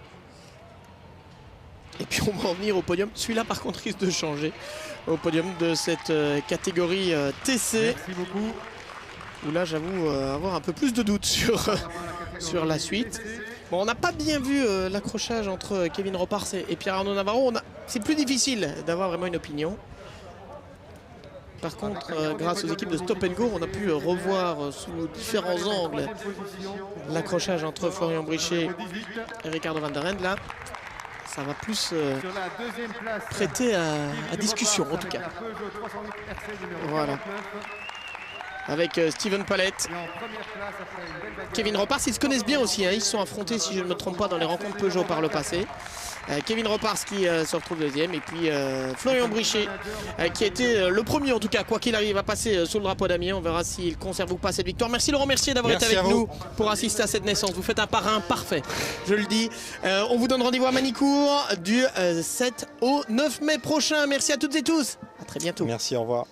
Et puis on va en venir au podium. Celui-là par contre risque de changer. Au podium de cette catégorie TC. Merci beaucoup. Où là j'avoue avoir un peu plus de doutes sur la suite. Bon, on n'a pas bien vu l'accrochage entre Kevin Ropars et Pierre-Arnaud Navarro. C'est plus difficile d'avoir vraiment une opinion. Par contre, grâce aux équipes de Stop & Go, on a pu revoir sous différents angles l'accrochage entre Florian Brichet et Ricardo Van der Ende. Là, ça va plus prêter à discussion en tout cas. Voilà. Avec Steven Palette, Kevin Ropars, ils se connaissent bien aussi, hein. Ils se sont affrontés, si je ne me trompe pas, dans les rencontres Peugeot par le passé. Kevin Ropars qui se retrouve deuxième, et puis Florian Brichet qui a été le premier en tout cas, quoi qu'il arrive, à passer sous le drapeau d'Amiens. On verra s'il conserve ou pas cette victoire. Merci Laurent Mercier d'avoir été avec nous pour assister à cette naissance. Vous faites un parrain parfait, je le dis. On vous donne rendez-vous à Manicourt du 7 au 9 mai prochain. Merci à toutes et tous, à très bientôt. Merci, au revoir.